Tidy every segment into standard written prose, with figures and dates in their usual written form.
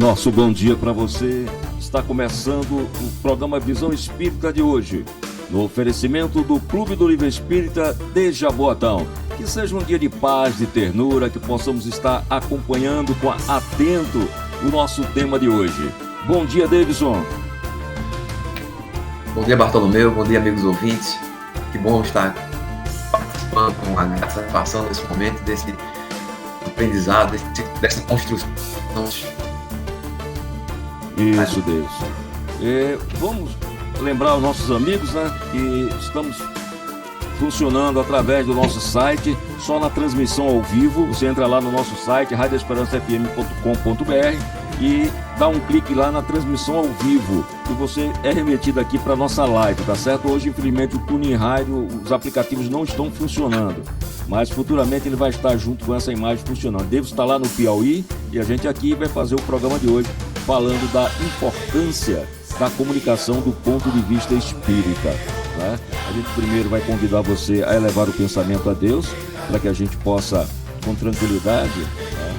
Nosso bom dia para você. Está começando o programa Visão Espírita de hoje, no oferecimento do Clube do Livro Espírita de Jaboatão. Que seja um dia de paz, de ternura, que possamos estar acompanhando atento o nosso tema de hoje. Bom dia, Davidson. Bom dia, Bartolomeu. Bom dia, amigos ouvintes. Que bom estar participando com a satisfação desse momento, desse aprendizado, dessa construção. Isso, Davidson. Vamos lembrar aos nossos amigos, né, que estamos funcionando através do nosso site, só na transmissão ao vivo. Você entra lá no nosso site, radioesperançafm.com.br, e dá um clique lá na transmissão ao vivo e você é remetido aqui para nossa live, tá certo? Hoje, infelizmente, o Tuning Rádio, os aplicativos não estão funcionando, mas futuramente ele vai estar junto com essa imagem funcionando. Devo estar lá no Piauí e a gente aqui vai fazer o programa de hoje falando da importância da comunicação do ponto de vista espírita, né? A gente primeiro vai convidar você a elevar o pensamento a Deus, para que a gente possa, com tranquilidade, né,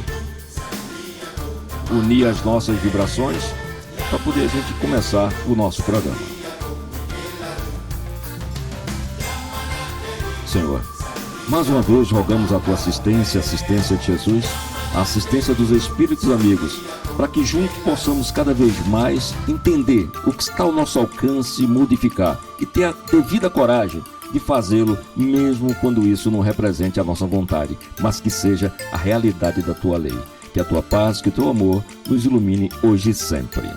unir as nossas vibrações, para poder a gente começar o nosso programa. Senhor, mais uma vez rogamos a tua assistência de Jesus, a assistência dos Espíritos amigos, para que juntos possamos cada vez mais entender o que está ao nosso alcance e modificar, e ter a devida coragem de fazê-lo, mesmo quando isso não represente a nossa vontade, mas que seja a realidade da tua lei. Que a tua paz, que o teu amor nos ilumine hoje e sempre.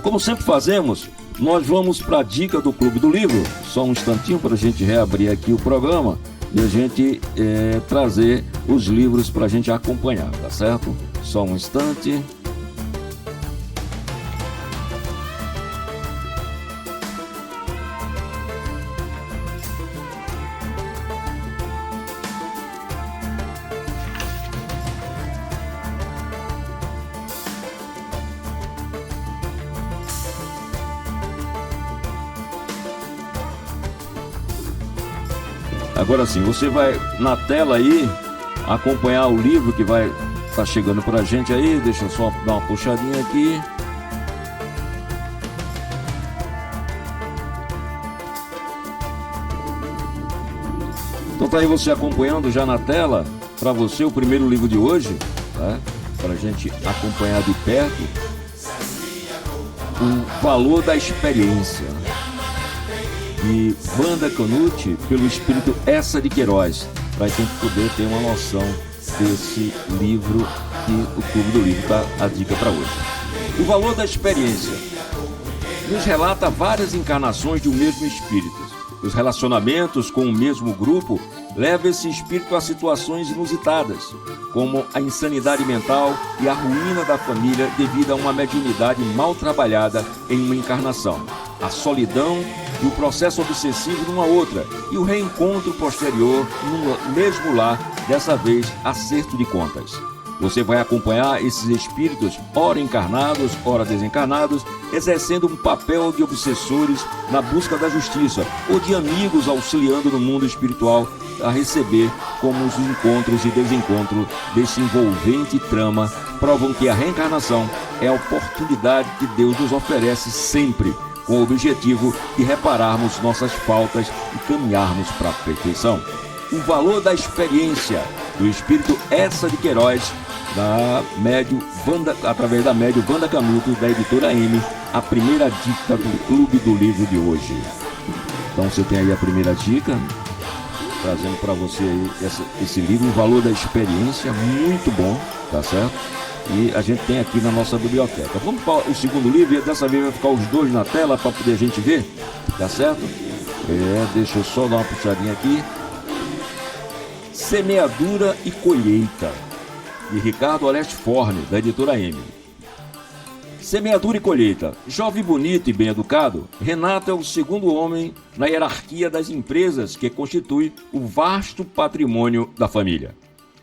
Como sempre fazemos, nós vamos para a dica do Clube do Livro. Só um instantinho para a gente reabrir aqui o programa e a gente trazer os livros para a gente acompanhar, tá certo? Só um instante. Agora sim, você vai na tela aí acompanhar o livro que vai estar chegando pra gente aí. Deixa eu só dar uma puxadinha aqui. Então tá aí você acompanhando já na tela para você o primeiro livro de hoje, tá? Pra gente acompanhar de perto o valor da experiência. E Wanda Canuti, pelo espírito Essa de Queiroz, para a gente poder ter uma noção desse livro que o Clube do Livro dá a dica para hoje. O valor da experiência nos relata várias encarnações de um mesmo espírito. Os relacionamentos com o mesmo grupo levam esse espírito a situações inusitadas, como a insanidade mental e a ruína da família devido a uma mediunidade mal trabalhada em uma encarnação, a solidão e o processo obsessivo numa outra, e o reencontro posterior no mesmo lar, dessa vez acerto de contas. Você vai acompanhar esses espíritos, ora encarnados, ora desencarnados, exercendo um papel de obsessores na busca da justiça, ou de amigos auxiliando no mundo espiritual a receber como os encontros e desencontros desse envolvente trama provam que a reencarnação é a oportunidade que Deus nos oferece sempre, com o objetivo de repararmos nossas faltas e caminharmos para a perfeição. O valor da experiência do espírito Essa de Queiroz, através da médium Wanda Canuto, da editora M, a primeira dica do Clube do Livro de hoje. Então você tem aí a primeira dica, trazendo para você aí esse livro, O Valor da Experiência, muito bom, tá certo? E a gente tem aqui na nossa biblioteca. Vamos para o segundo livro, e dessa vez vai ficar os dois na tela para poder a gente ver, tá certo? Deixa eu só dar uma puxadinha aqui. Semeadura e Colheita, de Ricardo Aleste Forne, da editora M. Semeadura e colheita. Jovem, bonito e bem educado, Renato é o segundo homem na hierarquia das empresas que constitui o vasto patrimônio da família.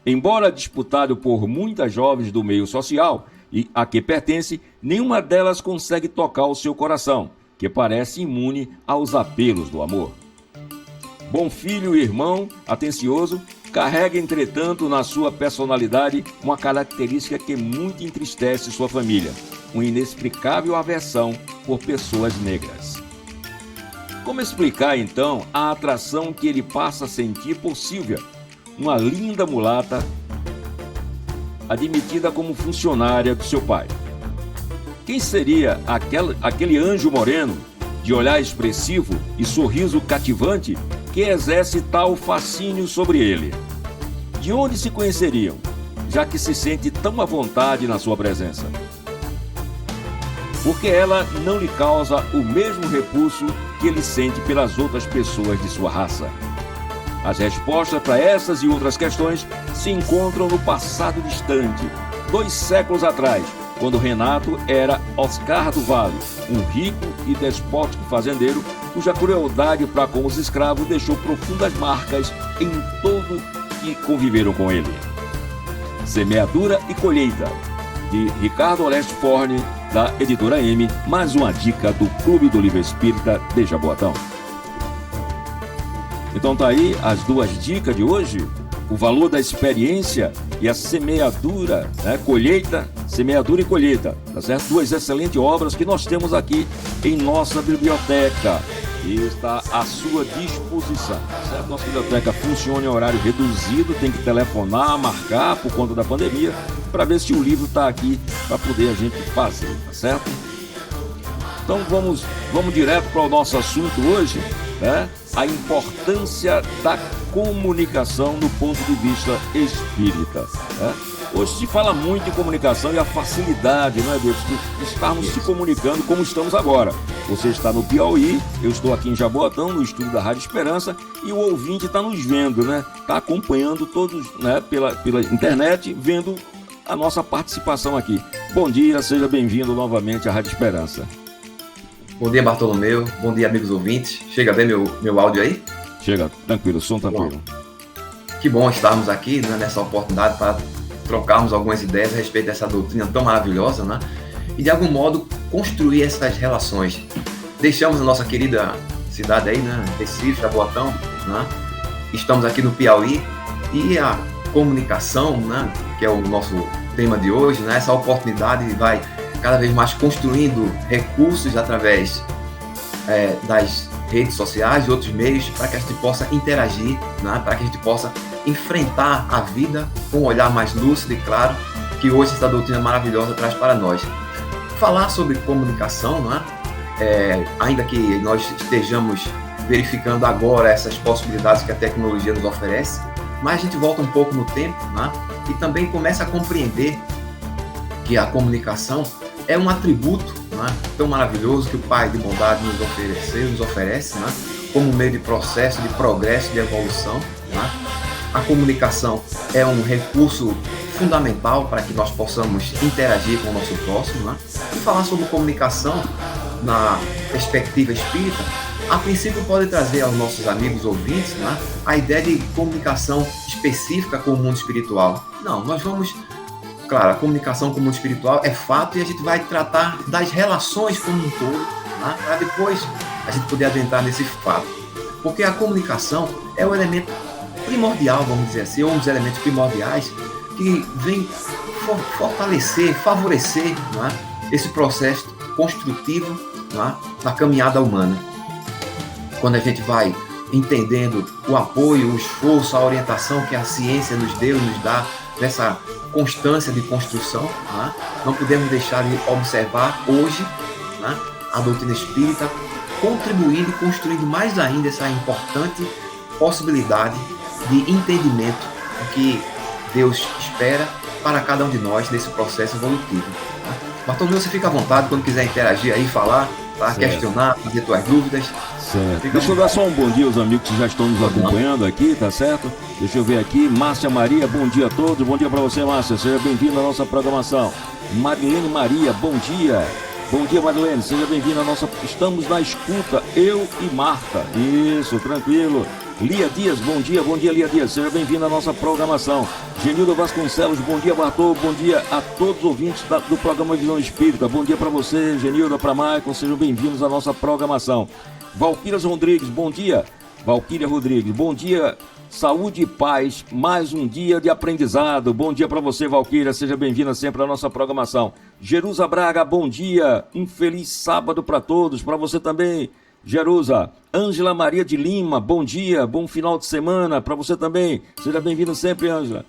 Embora disputado por muitas jovens do meio social e a que pertence, nenhuma delas consegue tocar o seu coração, que parece imune aos apelos do amor. Bom filho e irmão, atencioso, carrega, entretanto, na sua personalidade uma característica que muito entristece sua família: uma inexplicável aversão por pessoas negras. Como explicar, então, a atração que ele passa a sentir por Silvia, uma linda mulata admitida como funcionária do seu pai? Quem seria aquele anjo moreno, de olhar expressivo e sorriso cativante, que exerce tal fascínio sobre ele? De onde se conheceriam, já que se sente tão à vontade na sua presença? Porque ela não lhe causa o mesmo repulso que ele sente pelas outras pessoas de sua raça. As respostas para essas e outras questões se encontram no passado distante, 2 séculos atrás, quando Renato era Oscar do Vale, um rico e despótico fazendeiro cuja crueldade para com os escravos deixou profundas marcas em todos que conviveram com ele. Semeadura e Colheita, de Ricardo Oreste Forne, da Editora M, mais uma dica do Clube do Livro Espírita de Jaboatão. Então tá aí as 2 dicas de hoje: o valor da experiência e a semeadura, colheita, semeadura e colheita, tá certo? 2 excelentes obras que nós temos aqui em nossa biblioteca e está à sua disposição, tá certo? Nossa biblioteca funciona em horário reduzido, tem que telefonar, marcar por conta da pandemia, para ver se o livro está aqui para poder a gente fazer, tá certo? Então vamos direto para o nosso assunto hoje, né? A importância da comunicação no ponto de vista espírita, né? Hoje se fala muito em comunicação e a facilidade, né, Deus, de estarmos se comunicando como estamos agora. Você está no Piauí, eu estou aqui em Jaboatão, no estúdio da Rádio Esperança, e o ouvinte está nos vendo, né? Está acompanhando todos, né, pela internet, vendo a nossa participação aqui. Bom dia, seja bem-vindo novamente à Rádio Esperança. Bom dia, Bartolomeu. Bom dia, amigos ouvintes. Chega bem meu áudio aí? Chega, tranquilo, som tranquilo. Que bom estarmos aqui, né, nessa oportunidade para trocarmos algumas ideias a respeito dessa doutrina tão maravilhosa, né? E de algum modo construir essas relações. Deixamos a nossa querida cidade aí, né? Recife, Jaboatão, né? Estamos aqui no Piauí e a comunicação, né? Que é o nosso tema de hoje, né? Essa oportunidade vai cada vez mais construindo recursos através das redes sociais e outros meios para que a gente possa interagir, né? Para que a gente possa enfrentar a vida com um olhar mais lúcido e claro que hoje essa doutrina maravilhosa traz para nós. Falar sobre comunicação, né? Ainda que nós estejamos verificando agora essas possibilidades que a tecnologia nos oferece, mas a gente volta um pouco no tempo, né? E também começa a compreender que a comunicação é um atributo, né, tão maravilhoso que o Pai de bondade nos oferece, né, como meio de processo, de progresso, de evolução, né. A comunicação é um recurso fundamental para que nós possamos interagir com o nosso próximo, né. E falar sobre comunicação na perspectiva espírita, a princípio pode trazer aos nossos amigos ouvintes, né, a ideia de comunicação específica com o mundo espiritual. Não, nós vamos... Claro, a comunicação com o mundo espiritual é fato e a gente vai tratar das relações como um todo, né, para depois a gente poder adentrar nesse fato. Porque a comunicação é o elemento primordial, vamos dizer assim, um dos elementos primordiais que vem fortalecer, favorecer, né, esse processo construtivo, né, na caminhada humana. Quando a gente vai entendendo o apoio, o esforço, a orientação que a ciência nos deu e nos dá nessa constância de construção, né? Não podemos deixar de observar hoje, né, a doutrina espírita contribuindo e construindo mais ainda essa importante possibilidade de entendimento do que Deus espera para cada um de nós nesse processo evolutivo. Né? Bartolomeu, você fica à vontade quando quiser interagir aí, falar, tá? Questionar, fazer suas dúvidas. Certo. Deixa eu dar só um bom dia aos amigos que já estão nos acompanhando aqui, tá certo? Deixa eu ver aqui, Márcia Maria, bom dia a todos, bom dia para você, Márcia, seja bem-vinda à nossa programação. Marilene Maria, bom dia. Bom dia, Marilene, seja bem-vinda à nossa... Estamos na escuta, eu e Marta. Isso, tranquilo. Lia Dias, bom dia, Lia Dias, seja bem-vinda à nossa programação. Genildo Vasconcelos, bom dia, Bartô, bom dia a todos os ouvintes do programa Visão Espírita. Bom dia para você, Genildo, para Maicon, sejam bem-vindos à nossa programação. Valquiras Rodrigues, bom dia. Valquíria Rodrigues, bom dia, saúde e paz, mais um dia de aprendizado. Bom dia para você, Valquíria, seja bem-vinda sempre à nossa programação. Jerusa Braga, bom dia, um feliz sábado para todos, para você também, Jerusa. Ângela Maria de Lima, bom dia, bom final de semana para você também, seja bem-vinda sempre, Ângela.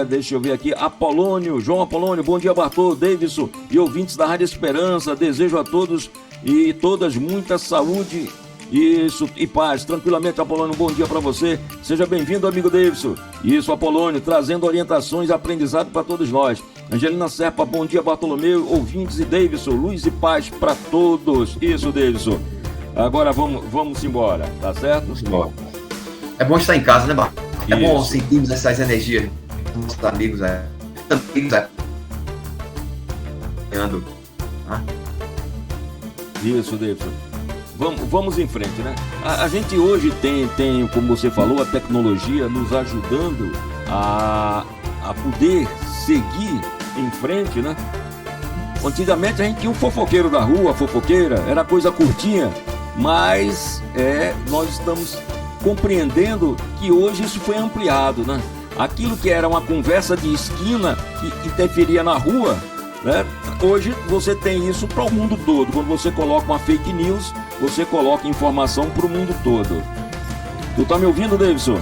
Deixa eu ver aqui, Apolônio, João Apolônio, bom dia, Bartô, Davidson e ouvintes da Rádio Esperança, desejo a todos e todas muita saúde e paz, tranquilamente, Apolônio, um bom dia para você, seja bem-vindo, amigo Davidson. Isso, Apolônio, trazendo orientações e aprendizado para todos nós. Angelina Serpa, bom dia, Bartolomeu, ouvintes e Davidson, luz e paz para todos. Isso, Davidson. Agora vamos embora, tá certo? Vamos embora. É bom estar em casa, né, Bartô? É bom sentirmos essas energias dos nossos amigos, Isso, Davidson. Vamos em frente, né? A gente hoje tem, como você falou, a tecnologia nos ajudando a poder seguir em frente, né? Antigamente a gente tinha um fofoqueiro da rua, fofoqueira, era coisa curtinha, mas nós estamos compreendendo que hoje isso foi ampliado, né? Aquilo que era uma conversa de esquina que interferia na rua, né? Hoje você tem isso para o mundo todo. Quando você coloca uma fake news, você coloca informação para o mundo todo. Tu tá me ouvindo, Davidson?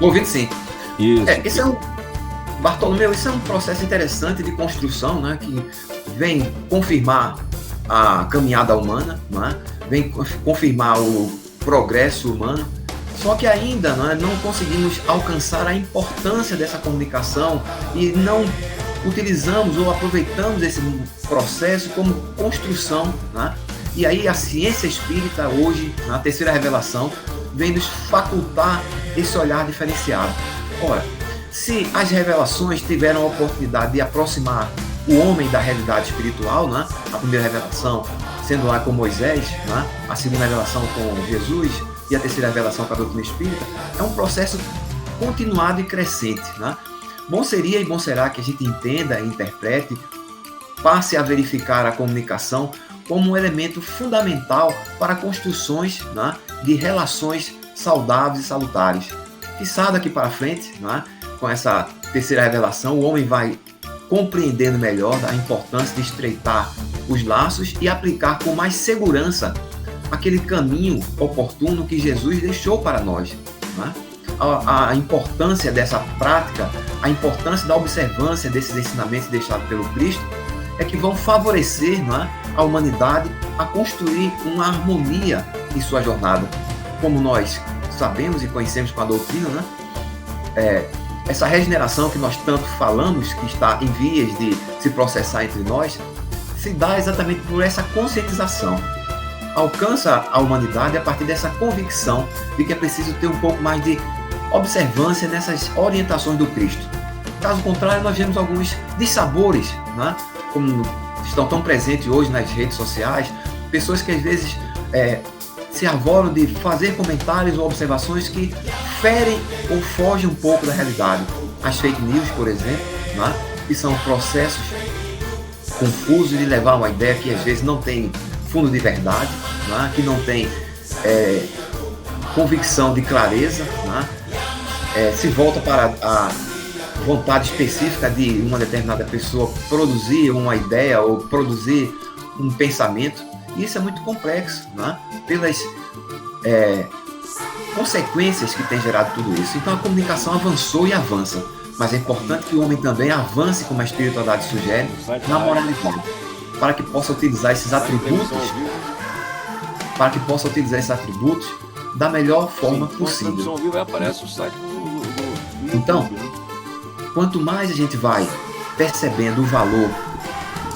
Ouvindo, sim. Isso. Bartolomeu, isso é um processo interessante de construção, né? Que vem confirmar a caminhada humana, né? Vem confirmar o progresso humano. Só que ainda não conseguimos alcançar a importância dessa comunicação e não utilizamos ou aproveitamos esse processo como construção, né? E aí a ciência espírita hoje, na terceira revelação, vem nos facultar esse olhar diferenciado. Ora, se as revelações tiveram a oportunidade de aproximar o homem da realidade espiritual, né? A primeira revelação sendo lá com Moisés, né? A segunda revelação com Jesus e a terceira revelação com a doutrina espírita, é um processo continuado e crescente, né? Bom seria e bom será que a gente entenda e interprete, passe a verificar a comunicação como um elemento fundamental para construções, né, de relações saudáveis e salutares. Quiçá daqui para frente, né, com essa terceira revelação, o homem vai compreendendo melhor a importância de estreitar os laços e aplicar com mais segurança aquele caminho oportuno que Jesus deixou para nós, né? A importância dessa prática, a importância da observância desses ensinamentos deixados pelo Cristo é que vão favorecer, né, a humanidade a construir uma harmonia em sua jornada. Como nós sabemos e conhecemos com a doutrina, né, essa regeneração que nós tanto falamos, que está em vias de se processar entre nós, se dá exatamente por essa conscientização. Alcança a humanidade a partir dessa convicção de que é preciso ter um pouco mais de observância nessas orientações do Cristo. Caso contrário, nós vemos alguns dissabores, né? Como estão tão presentes hoje nas redes sociais, pessoas que às vezes se arvoram de fazer comentários ou observações que ferem ou fogem um pouco da realidade. As fake news, por exemplo, né? Que são processos confusos de levar uma ideia que às vezes não tem fundo de verdade, né? Que não tem convicção de clareza, né? Se volta para a vontade específica de uma determinada pessoa produzir uma ideia ou produzir um pensamento. E isso é muito complexo, né? Pelas consequências que tem gerado tudo isso. Então a comunicação avançou e avança, mas é importante que o homem também avance, como a espiritualidade sugere, na moralidade, para que possa utilizar esses atributos, da melhor forma possível. Então, quanto mais a gente vai percebendo o valor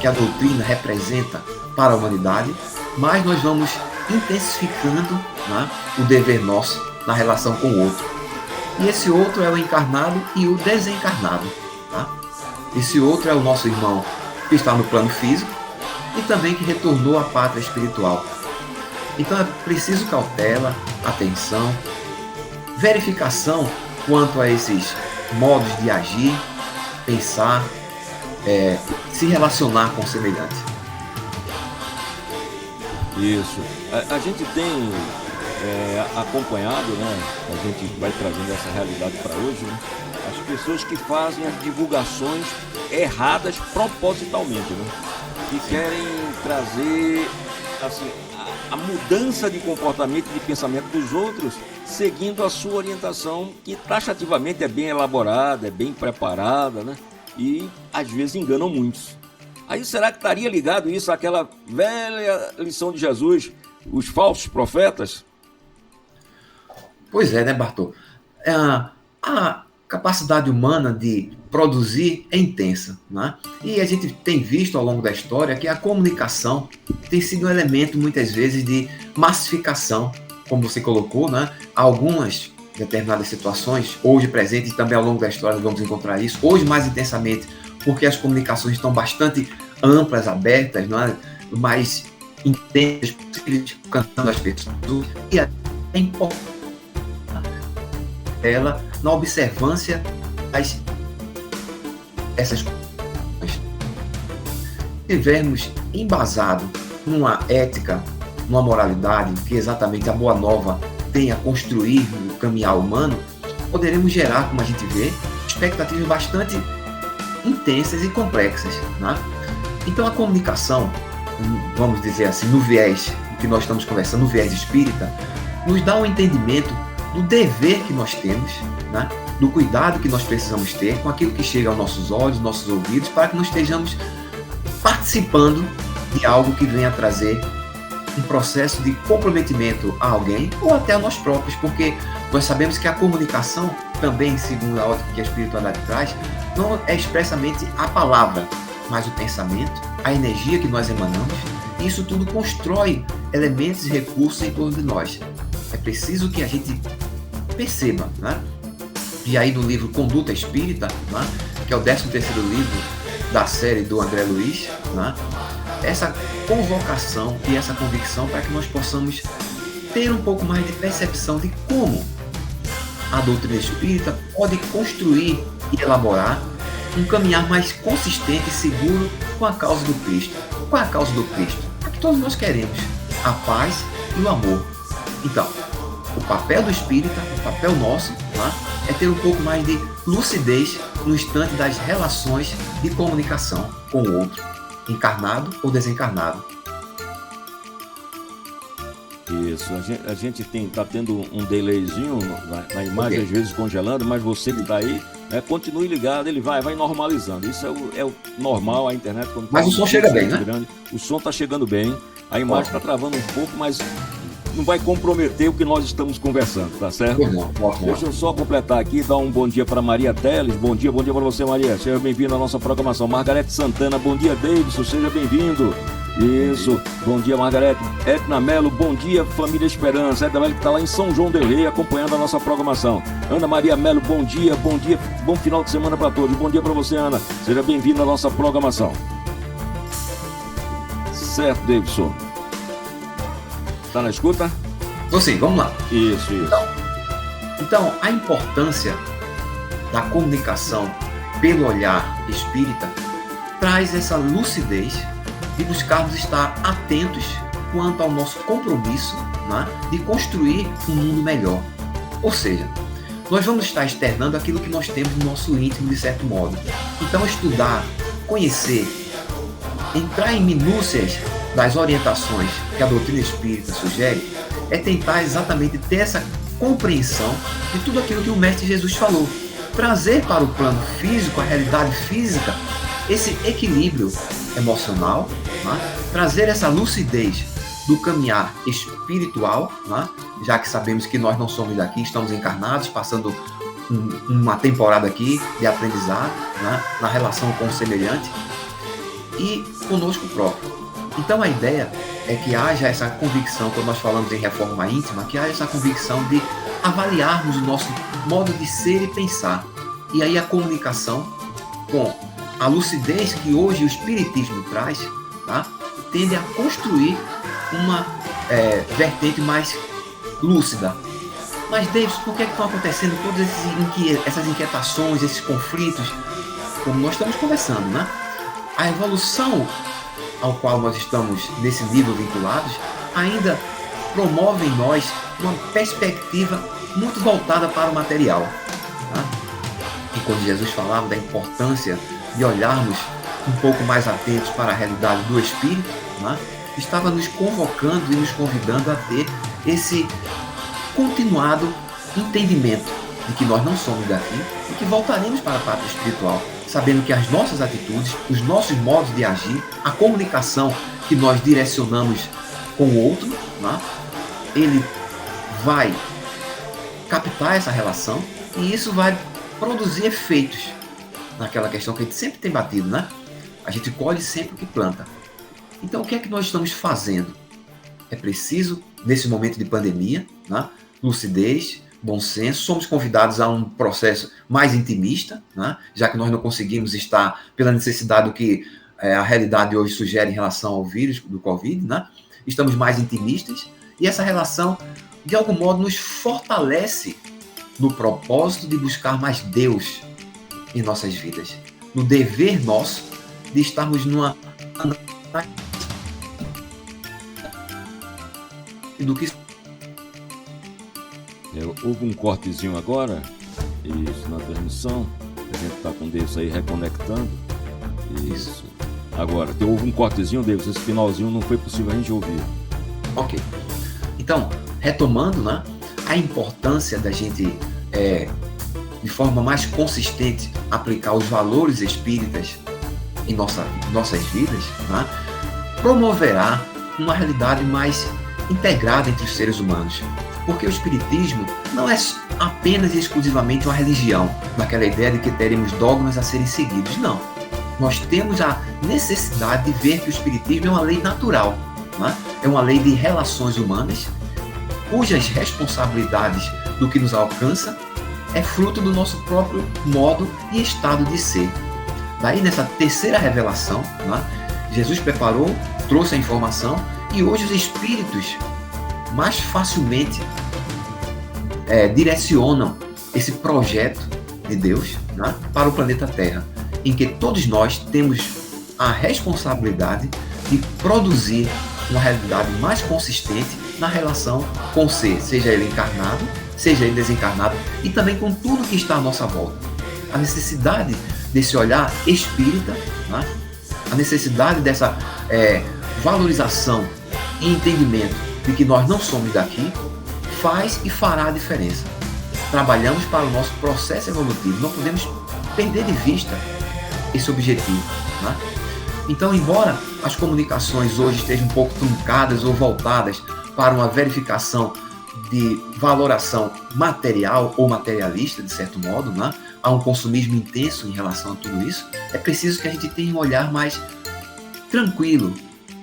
que a doutrina representa para a humanidade, mais nós vamos intensificando, né, o dever nosso na relação com o outro. E esse outro é o encarnado e o desencarnado. Tá? Esse outro é o nosso irmão que está no plano físico e também que retornou à pátria espiritual. Então é preciso cautela, atenção, verificação quanto a esses modos de agir, pensar, se relacionar com o semelhante. Isso. A gente tem acompanhado, né? A gente vai trazendo essa realidade para hoje, né? As pessoas que fazem as divulgações erradas propositalmente, né? Que querem trazer assim, a mudança de comportamento e de pensamento dos outros, seguindo a sua orientação, que taxativamente é bem elaborada, é bem preparada, né? E às vezes enganam muitos. Aí será que estaria ligado isso àquela velha lição de Jesus, os falsos profetas? Pois é, né, Bartô? A capacidade humana de produzir é intensa, né? E a gente tem visto ao longo da história que a comunicação tem sido um elemento, muitas vezes, de massificação, como você colocou, né? Algumas determinadas situações, hoje presentes e também ao longo da história vamos encontrar isso, hoje mais intensamente, porque as comunicações estão bastante amplas, abertas, não é? Mais intensas, possíveis, alcançando as pessoas. E é importante ela na observância essas coisas. Se tivermos embasado numa ética, numa moralidade que exatamente a Boa Nova tem a construir no caminhar humano, poderemos gerar, como a gente vê, expectativas bastante intensas e complexas, né? Então a comunicação, vamos dizer assim, no viés que nós estamos conversando, no viés espírita, nos dá um entendimento do dever que nós temos, né? Do cuidado que nós precisamos ter com aquilo que chega aos nossos olhos, nossos ouvidos, para que nós estejamos participando de algo que venha trazer um processo de comprometimento a alguém ou até a nós próprios, porque nós sabemos que a comunicação também, segundo a ótica que a espiritualidade traz, não é expressamente a palavra, mas o pensamento, a energia que nós emanamos, e isso tudo constrói elementos e recursos em torno de nós. É preciso que a gente perceba, né? E aí no livro Conduta Espírita, né? Que é o 13º livro da série do André Luiz, né? Essa convocação e essa convicção para que nós possamos ter um pouco mais de percepção de como a doutrina espírita pode construir e elaborar um caminhar mais consistente e seguro com a causa do Cristo. Qual é a causa do Cristo? A que todos nós queremos, a paz e o amor. Então, o papel do espírita, o papel nosso, né, é ter um pouco mais de lucidez no instante das relações de comunicação com o outro, encarnado ou desencarnado. Isso, a gente está tendo um delayzinho na imagem, okay, às vezes congelando, mas você que está aí, continue ligado, ele vai normalizando. Isso é o normal, a internet. Quando mas o som chega bem, né? Grande, o som está chegando bem, a imagem está travando um pouco, mas não vai comprometer o que nós estamos conversando, tá certo? Deixa eu só completar aqui e dar um bom dia para Maria Teles. Bom dia para você, Maria. Seja bem-vindo à nossa programação. Margarete Santana, bom dia, Davidson. Seja bem-vindo. Isso, bom dia, Margarete. Etna Melo, bom dia, família Esperança. Etna Melo que está lá em São João del Rei acompanhando a nossa programação. Ana Maria Melo, bom dia, bom final de semana para todos. Bom dia para você, Ana. Seja bem-vindo à nossa programação. Certo, Davidson. Tá na escuta? Tô sim, vamos lá. Isso. Então, a importância da comunicação pelo olhar espírita traz essa lucidez de buscarmos estar atentos quanto ao nosso compromisso, né, de construir um mundo melhor. Ou seja, nós vamos estar externando aquilo que nós temos no nosso íntimo, de certo modo. Então, estudar, conhecer, entrar em minúcias das orientações que a doutrina espírita sugere, é tentar exatamente ter essa compreensão de tudo aquilo que o Mestre Jesus falou. Trazer para o plano físico, a realidade física, esse equilíbrio emocional, né? Trazer essa lucidez do caminhar espiritual, né? Já que sabemos que nós não somos daqui, estamos encarnados, passando uma temporada aqui de aprendizado, né? Na relação com o semelhante e conosco próprio. Então a ideia é que haja essa convicção, quando nós falamos em reforma íntima, que haja essa convicção de avaliarmos o nosso modo de ser e pensar. E aí a comunicação com a lucidez que hoje o Espiritismo traz, tá, tende a construir uma vertente mais lúcida. Mas, Davis, por que estão acontecendo todas essas inquietações, esses conflitos, como nós estamos conversando, né? A evolução ao qual nós estamos nesse nível vinculados ainda promove em nós uma perspectiva muito voltada para o material. Tá? E quando Jesus falava da importância de olharmos um pouco mais atentos para a realidade do Espírito, tá? Estava nos convocando e nos convidando a ter esse continuado entendimento de que nós não somos daqui e que voltaremos para a pátria espiritual, sabendo que as nossas atitudes, os nossos modos de agir, a comunicação que nós direcionamos com o outro, né, ele vai captar essa relação e isso vai produzir efeitos naquela questão que a gente sempre tem batido, né? A gente colhe sempre o que planta. Então, o que é que nós estamos fazendo? É preciso, nesse momento de pandemia, né, lucidez, bom senso. Somos convidados a um processo mais intimista, né, já que nós não conseguimos estar pela necessidade do que a realidade hoje sugere em relação ao vírus do Covid. Né? Estamos mais intimistas e essa relação, de algum modo, nos fortalece no propósito de buscar mais Deus em nossas vidas. No dever nosso de estarmos numa... do que houve um cortezinho agora, isso, na transmissão, a gente está com o Davis aí reconectando, isso. Agora, houve um cortezinho, Davis, esse finalzinho não foi possível a gente ouvir. Ok. Então, retomando, né, a importância da gente, de forma mais consistente, aplicar os valores espíritas em nossas vidas, né, promoverá uma realidade mais integrada entre os seres humanos. Porque o Espiritismo não é apenas e exclusivamente uma religião, naquela ideia de que teremos dogmas a serem seguidos. Não. Nós temos a necessidade de ver que o Espiritismo é uma lei natural, né? É uma lei de relações humanas, cujas responsabilidades do que nos alcança é fruto do nosso próprio modo e estado de ser. Daí, nessa terceira revelação, né, Jesus preparou, trouxe a informação e hoje os Espíritos mais facilmente direcionam esse projeto de Deus, né, para o planeta Terra, em que todos nós temos a responsabilidade de produzir uma realidade mais consistente na relação com o ser, seja ele encarnado, seja ele desencarnado, e também com tudo que está à nossa volta. A necessidade desse olhar espírita, né, a necessidade dessa valorização e entendimento de que nós não somos daqui, faz e fará a diferença. Trabalhamos para o nosso processo evolutivo, não podemos perder de vista esse objetivo. Né? Então, embora as comunicações hoje estejam um pouco truncadas ou voltadas para uma verificação de valoração material ou materialista, de certo modo, né? Há um consumismo intenso em relação a tudo isso, é preciso que a gente tenha um olhar mais tranquilo,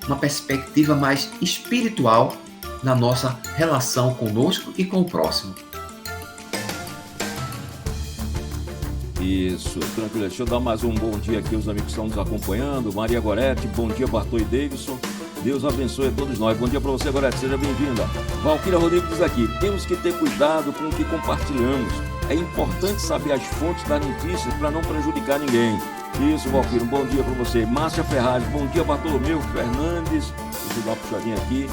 uma perspectiva mais espiritual na nossa relação conosco e com o próximo. Isso, tranquilo. Deixa eu dar mais um bom dia aqui aos amigos que estão nos acompanhando. Maria Gorete, bom dia, Bartô e Davidson. Deus abençoe a todos nós. Bom dia para você, Gorete, seja bem-vinda. Valquíria Rodrigues diz aqui, temos que ter cuidado com o que compartilhamos. É importante saber as fontes das notícias para não prejudicar ninguém. Isso, Valquíria, um bom dia para você. Márcia Ferraz, bom dia, Bartolomeu Fernandes. Deixa eu dar uma puxadinha aqui.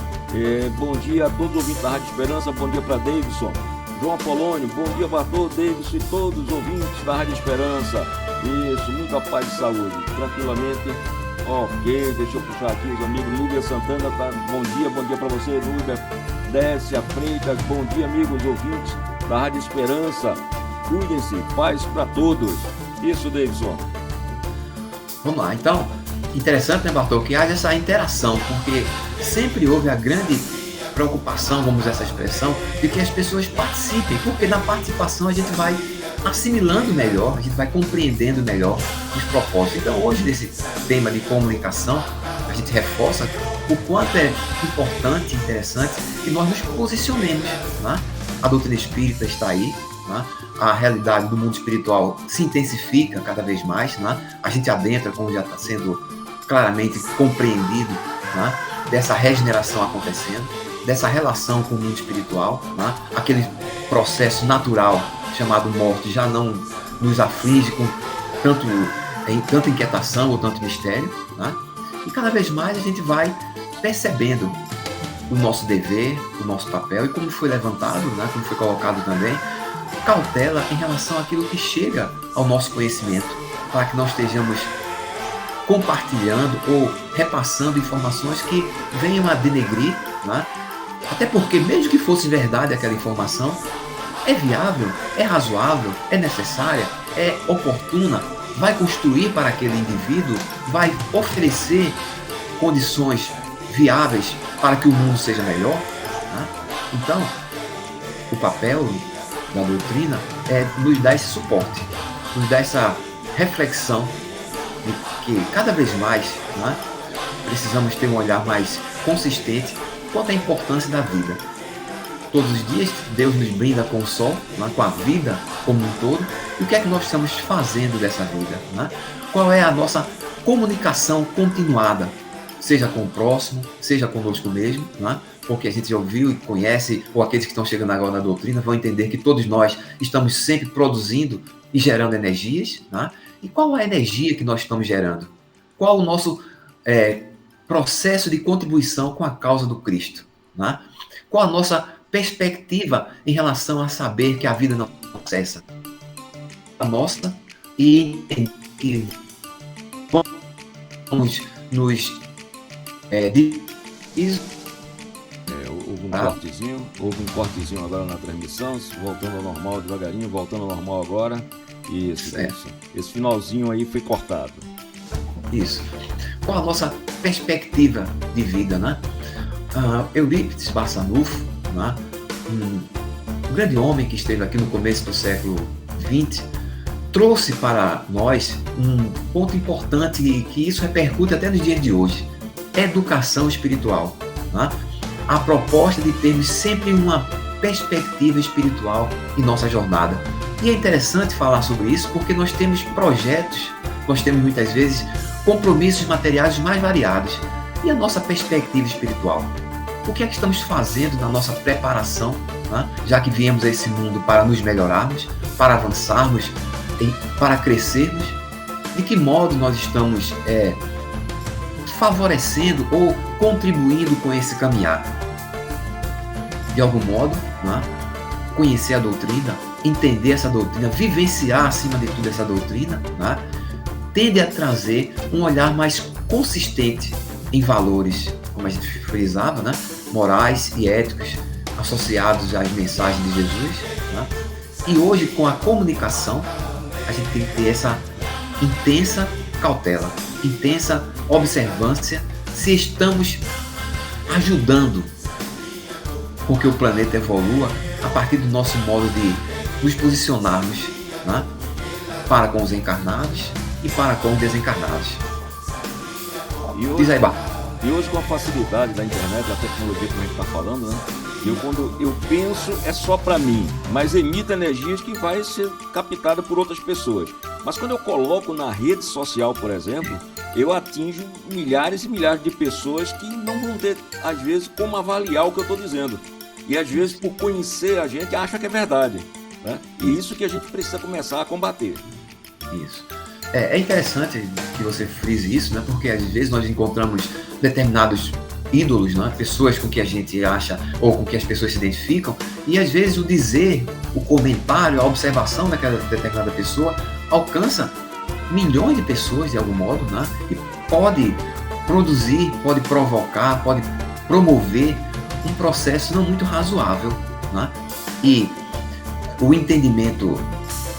Bom dia a todos os ouvintes da Rádio Esperança, bom dia para Davidson. João Apolônio, bom dia, Bartô, Davidson e todos os ouvintes da Rádio Esperança. Isso, muita paz e saúde. Tranquilamente. Ok, deixa eu puxar aqui os amigos. Núbia Santana, tá? Bom dia para você, Núbia. Décia Freitas, bom dia, amigos ouvintes da Rádio Esperança. Cuidem-se, paz para todos. Isso, Davidson. Vamos lá, então, interessante, né, Bartô, que haja essa interação, porque sempre houve a grande preocupação, vamos usar essa expressão, de que as pessoas participem, porque na participação a gente vai assimilando melhor, a gente vai compreendendo melhor os propósitos. Então, hoje, nesse tema de comunicação, a gente reforça o quanto é importante e interessante que nós nos posicionemos. Né? A doutrina espírita está aí, né? A realidade do mundo espiritual se intensifica cada vez mais, né? A gente adentra, como já está sendo claramente compreendido, né? Dessa regeneração acontecendo, dessa relação com o mundo espiritual, né? Aquele processo natural chamado morte já não nos aflige com tanta inquietação ou tanto mistério, né? E cada vez mais a gente vai percebendo o nosso dever, o nosso papel, e como foi levantado, né, como foi colocado também, cautela em relação àquilo que chega ao nosso conhecimento, para que nós estejamos compartilhando ou repassando informações que venham a denegrir, né? Até porque, mesmo que fosse verdade aquela informação, é viável, é razoável, é necessária, é oportuna, vai construir para aquele indivíduo, vai oferecer condições viáveis para que o mundo seja melhor, né? Então, o papel da doutrina é nos dar esse suporte, nos dar essa reflexão de que cada vez mais, né, precisamos ter um olhar mais consistente quanto à importância da vida. Todos os dias Deus nos brinda com o sol, né, com a vida como um todo. E o que é que nós estamos fazendo dessa vida? Né? Qual é a nossa comunicação continuada, seja com o próximo, seja conosco mesmo, né? Porque a gente já ouviu e conhece, ou aqueles que estão chegando agora na doutrina vão entender que todos nós estamos sempre produzindo e gerando energias, né? E qual a energia que nós estamos gerando? Qual o nosso processo de contribuição com a causa do Cristo? Né? Qual a nossa perspectiva em relação a saber que a vida não cessa? A nossa, e que vamos nos houve um cortezinho agora na transmissão, voltando ao normal devagarinho, voltando ao normal agora. Isso. Esse finalzinho aí foi cortado. Isso. Qual a nossa perspectiva de vida, né? Eurípides Barçanufo, né? Um grande homem que esteve aqui no começo do século XX, trouxe para nós um ponto importante e que isso repercute até nos dias de hoje: educação espiritual, né? A proposta de termos sempre uma perspectiva espiritual em nossa jornada. E é interessante falar sobre isso porque nós temos projetos, nós temos muitas vezes compromissos materiais mais variados. E a nossa perspectiva espiritual? O que é que estamos fazendo na nossa preparação, né? Já que viemos a esse mundo para nos melhorarmos, para avançarmos, para crescermos? De que modo nós estamos favorecendo ou contribuindo com esse caminhar? De algum modo, né? Conhecer a doutrina, entender essa doutrina, vivenciar acima de tudo essa doutrina, né? Tende a trazer um olhar mais consistente em valores, como a gente frisava, né? Morais e éticos associados às mensagens de Jesus, né? E hoje, com a comunicação, a gente tem que ter essa intensa cautela, intensa observância se estamos ajudando com que o planeta evolua a partir do nosso modo de nos posicionarmos, né? Para com os encarnados e para com os desencarnados. Diz aí, Bar. E hoje, com a facilidade da internet, da tecnologia que a gente está falando, né? Quando eu penso, é só para mim, mas emite energias que vai ser captada por outras pessoas. Mas quando eu coloco na rede social, por exemplo, eu atinjo milhares e milhares de pessoas que não vão ter, às vezes, como avaliar o que eu estou dizendo. E às vezes, por conhecer a gente, acha que é verdade, né? E isso que a gente precisa começar a combater. Isso. É interessante que você frise isso, né? Porque às vezes nós encontramos determinados ídolos, né? Pessoas com que a gente acha ou com que as pessoas se identificam, e às vezes o dizer, o comentário, a observação daquela determinada pessoa alcança milhões de pessoas de algum modo, né? E pode produzir, pode provocar, pode promover um processo não muito razoável, né? E o entendimento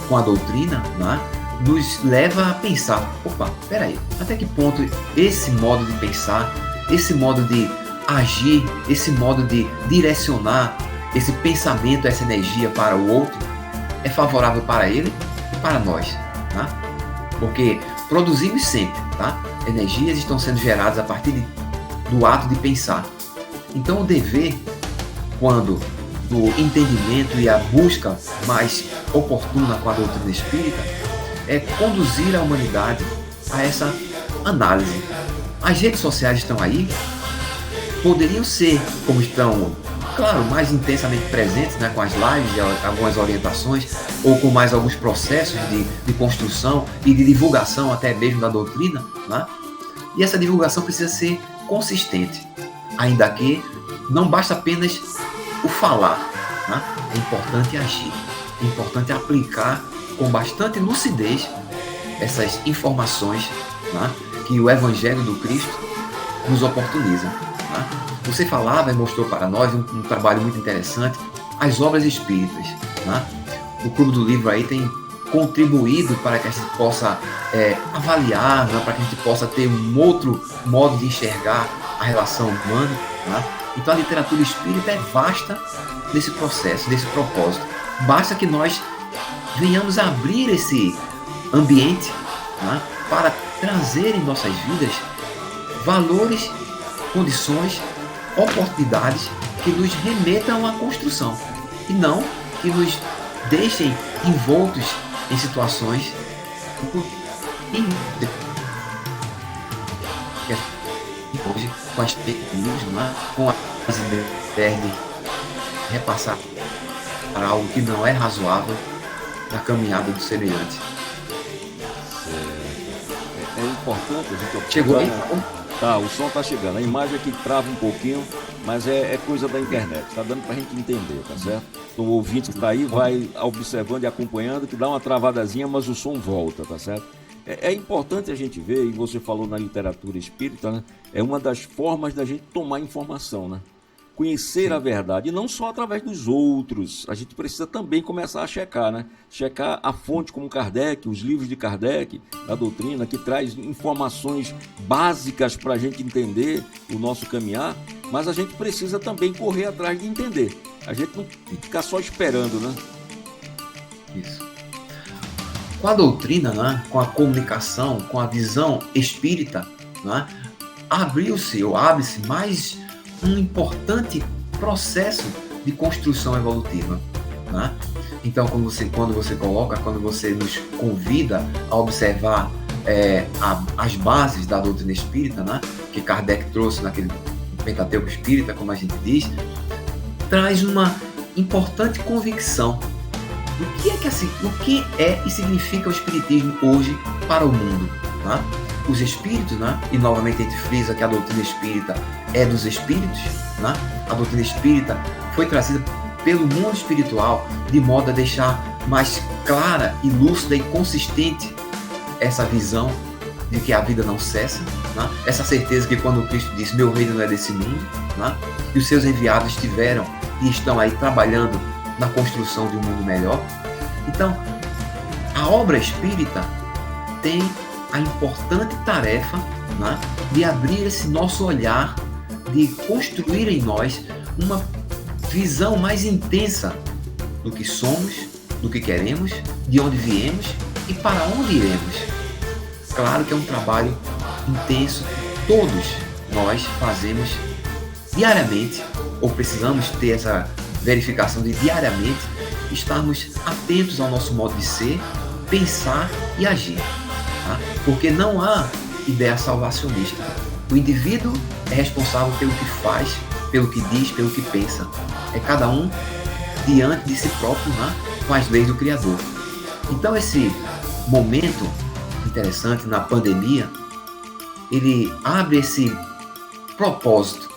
com a doutrina, né, nos leva a pensar: opa, peraí, até que ponto esse modo de pensar, esse modo de agir, esse modo de direcionar esse pensamento, essa energia para o outro é favorável para ele e para nós, tá? Porque produzimos sempre, tá? Energias estão sendo geradas a partir do ato de pensar. Então o dever, quando do entendimento e a busca mais oportuna com a doutrina espírita, é conduzir a humanidade a essa análise. As redes sociais estão aí, poderiam ser, como estão, claro, mais intensamente presentes, né, com as lives e algumas orientações, ou com mais alguns processos de construção e de divulgação até mesmo da doutrina, né? E essa divulgação precisa ser consistente, ainda que não basta apenas o falar, né? É importante agir, é importante aplicar com bastante lucidez essas informações, né, que o Evangelho do Cristo nos oportuniza. Né? Você falava e mostrou para nós um trabalho muito interessante, as obras espíritas. Né? O Clube do Livro aí tem contribuído para que a gente possa avaliar, né, para que a gente possa ter um outro modo de enxergar a relação humana. Né? Então a literatura espírita é vasta nesse processo, nesse propósito. Basta que nós venhamos a abrir esse ambiente, né, para trazer em nossas vidas valores, condições, oportunidades que nos remetam à construção e não que nos deixem envoltos em situações hoje com as fake news, né, com as ideias de repassar para algo que não é razoável na caminhada do semelhante. É importante a gente observar. Chegou aí? Tá, o som tá chegando. A imagem aqui trava um pouquinho, mas é coisa da internet. Tá dando pra gente entender, tá certo? Então o ouvinte que tá aí vai observando e acompanhando, que dá uma travadazinha, mas o som volta, tá certo? É importante a gente ver, e você falou na literatura espírita, né? É uma das formas da gente tomar informação, né? Conhecer a verdade, e não só através dos outros. A gente precisa também começar a checar, né? Checar a fonte como Kardec, os livros de Kardec, a doutrina, que traz informações básicas para a gente entender o nosso caminhar, mas a gente precisa também correr atrás de entender. A gente não ficar só esperando, né? Isso. Com a doutrina, né? Com a comunicação, com a visão espírita, né? Abriu-se ou abre-se mais um importante processo de construção evolutiva. Né? Então, quando você nos convida a observar as bases da doutrina espírita, né, que Kardec trouxe naquele Pentateuco espírita, como a gente diz, traz uma importante convicção do que é e significa o espiritismo hoje para o mundo. Né? Os espíritos, né? E novamente a gente frisa que a doutrina espírita é dos espíritos, né? A doutrina espírita foi trazida pelo mundo espiritual de modo a deixar mais clara e lúcida e consistente essa visão de que a vida não cessa, né? Essa certeza que quando Cristo disse, meu reino não é desse mundo, né? E os seus enviados estiveram e estão aí trabalhando na construção de um mundo melhor. Então, a obra espírita tem a importante tarefa, né, de abrir esse nosso olhar, de construir em nós uma visão mais intensa do que somos, do que queremos, de onde viemos e para onde iremos. Claro que é um trabalho intenso que todos nós fazemos diariamente, ou precisamos ter essa verificação de diariamente estarmos atentos ao nosso modo de ser, pensar e agir. Porque não há ideia salvacionista. O indivíduo é responsável pelo que faz, pelo que diz, pelo que pensa. É cada um diante de si próprio, né, com as leis do Criador. Então esse momento interessante na pandemia, ele abre esse propósito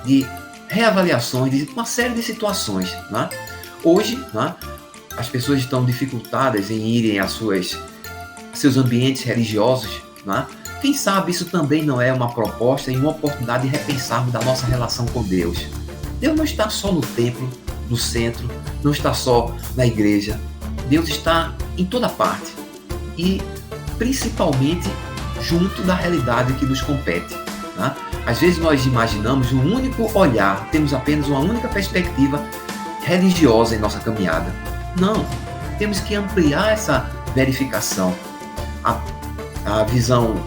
de reavaliações de uma série de situações. Né? Hoje, né, as pessoas estão dificultadas em irem às seus ambientes religiosos, né? Quem sabe isso também não é uma proposta e uma oportunidade de repensarmos da nossa relação com Deus. Deus não está só no templo, no centro, não está só na igreja. Deus está em toda parte e principalmente junto da realidade que nos compete. Né? Às vezes nós imaginamos um único olhar, temos apenas uma única perspectiva religiosa em nossa caminhada. Não, temos que ampliar essa verificação. A visão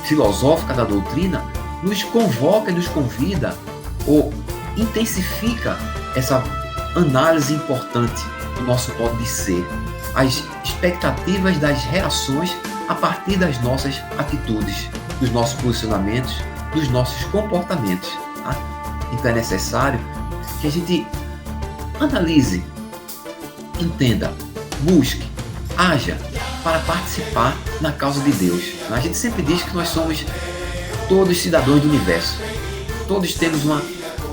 filosófica da doutrina nos convoca e nos convida ou intensifica essa análise importante do nosso modo de ser, as expectativas das reações a partir das nossas atitudes, dos nossos posicionamentos, dos nossos comportamentos. Tá? Então é necessário que a gente analise, entenda, busque, haja para participar na causa de Deus. A gente sempre diz que nós somos todos cidadãos do universo. Todos temos uma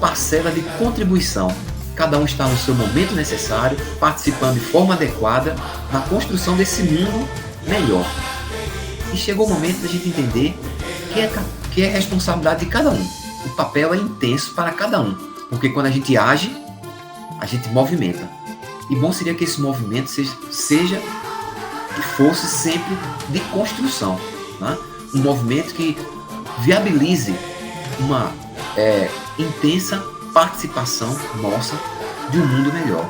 parcela de contribuição. Cada um está no seu momento necessário, participando de forma adequada na construção desse mundo melhor. E chegou o momento da gente entender que é responsabilidade de cada um. O papel é intenso para cada um, porque quando a gente age, a gente movimenta. E bom seria que esse movimento seja que fosse sempre de construção, né? Um movimento que viabilize uma intensa participação nossa de um mundo melhor.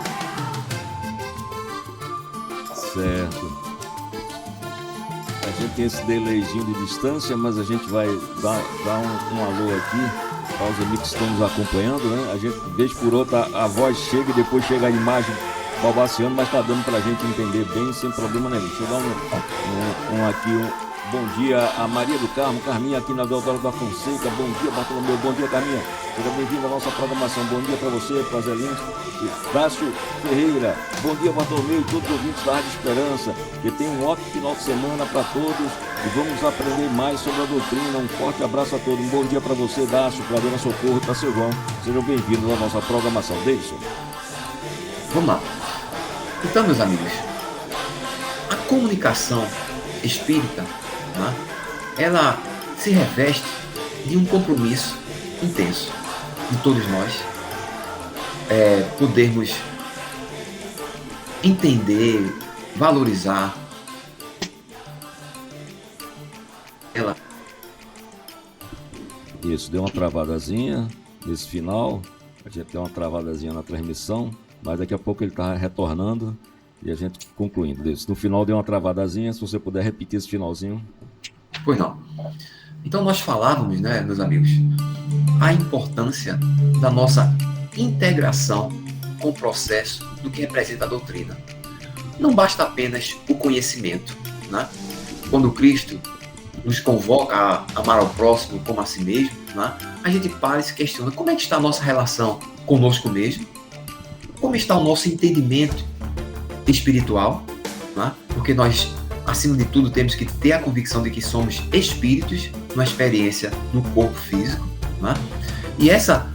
Certo. A gente tem esse delayzinho de distância, mas a gente vai dar um alô aqui aos amigos que estão nos acompanhando, né? A gente, vez por outra, a voz chega e depois chega a imagem balbuciando, mas está dando para a gente entender bem, sem problema nenhum. Deixa eu dar bom dia a Maria do Carmo, Carminha aqui na Deodoro da Fonseca. Bom dia, Bartolomeu. Bom dia, Carminha. Seja bem-vindo à nossa programação. Bom dia para você, para Zelinho e Dácio Ferreira. Bom dia, Bartolomeu e todos os ouvintes da Rádio Esperança. Que tenham um ótimo final de semana para todos e vamos aprender mais sobre a doutrina. Um forte abraço a todos. Um bom dia para você, Dácio, para a Dona Socorro e para seu João. Sejam bem-vindos à nossa programação. Davidson. Vamos lá. Então, meus amigos, a comunicação espírita, né, ela se reveste de um compromisso intenso de todos nós, podermos entender, valorizar ela. Isso, deu uma travadazinha nesse final, a gente deu uma travadazinha na transmissão, mas daqui a pouco ele está retornando e a gente concluindo isso. No final deu uma travadazinha, se você puder repetir esse finalzinho. Pois não. Então nós falávamos, né, meus amigos, a importância da nossa integração com o processo do que representa a doutrina. Não basta apenas o conhecimento, né? Quando Cristo nos convoca a amar ao próximo como a si mesmo, né, a gente para e se questiona como é que está a nossa relação conosco mesmo, como está o nosso entendimento espiritual, né? Porque nós, acima de tudo, temos que ter a convicção de que somos espíritos numa experiência no corpo físico, né? E essa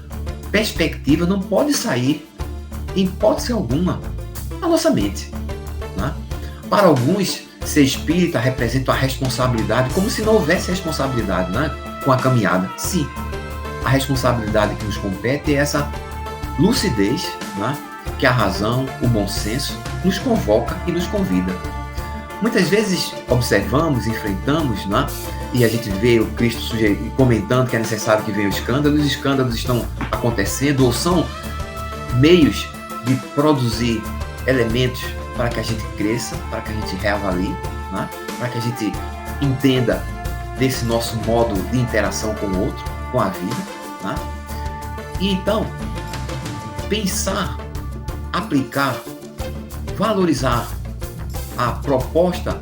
perspectiva não pode sair, em hipótese alguma, da nossa mente, né? Para alguns, ser espírita representa a responsabilidade, como se não houvesse responsabilidade, né, com a caminhada. Sim, a responsabilidade que nos compete é essa lucidez, né, que a razão, o bom senso, nos convoca e nos convida. Muitas vezes observamos, enfrentamos, né, e a gente vê o Cristo comentando que é necessário que venham escândalos. Os escândalos estão acontecendo ou são meios de produzir elementos para que a gente cresça, para que a gente reavalie, né, para que a gente entenda desse nosso modo de interação com o outro, com a vida, né? E então, pensar, aplicar, valorizar a proposta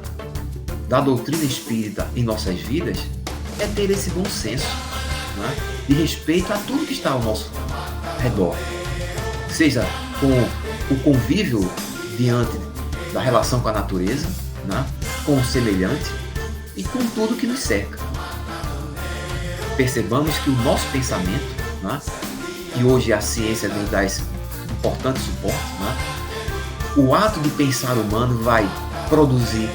da doutrina espírita em nossas vidas é ter esse bom senso, né, de respeito a tudo que está ao nosso redor, seja com o convívio diante da relação com a natureza, né, com o semelhante e com tudo que nos cerca. Percebamos que o nosso pensamento, né, e hoje a ciência nos dá esse importante suporte, né, o ato de pensar humano vai produzir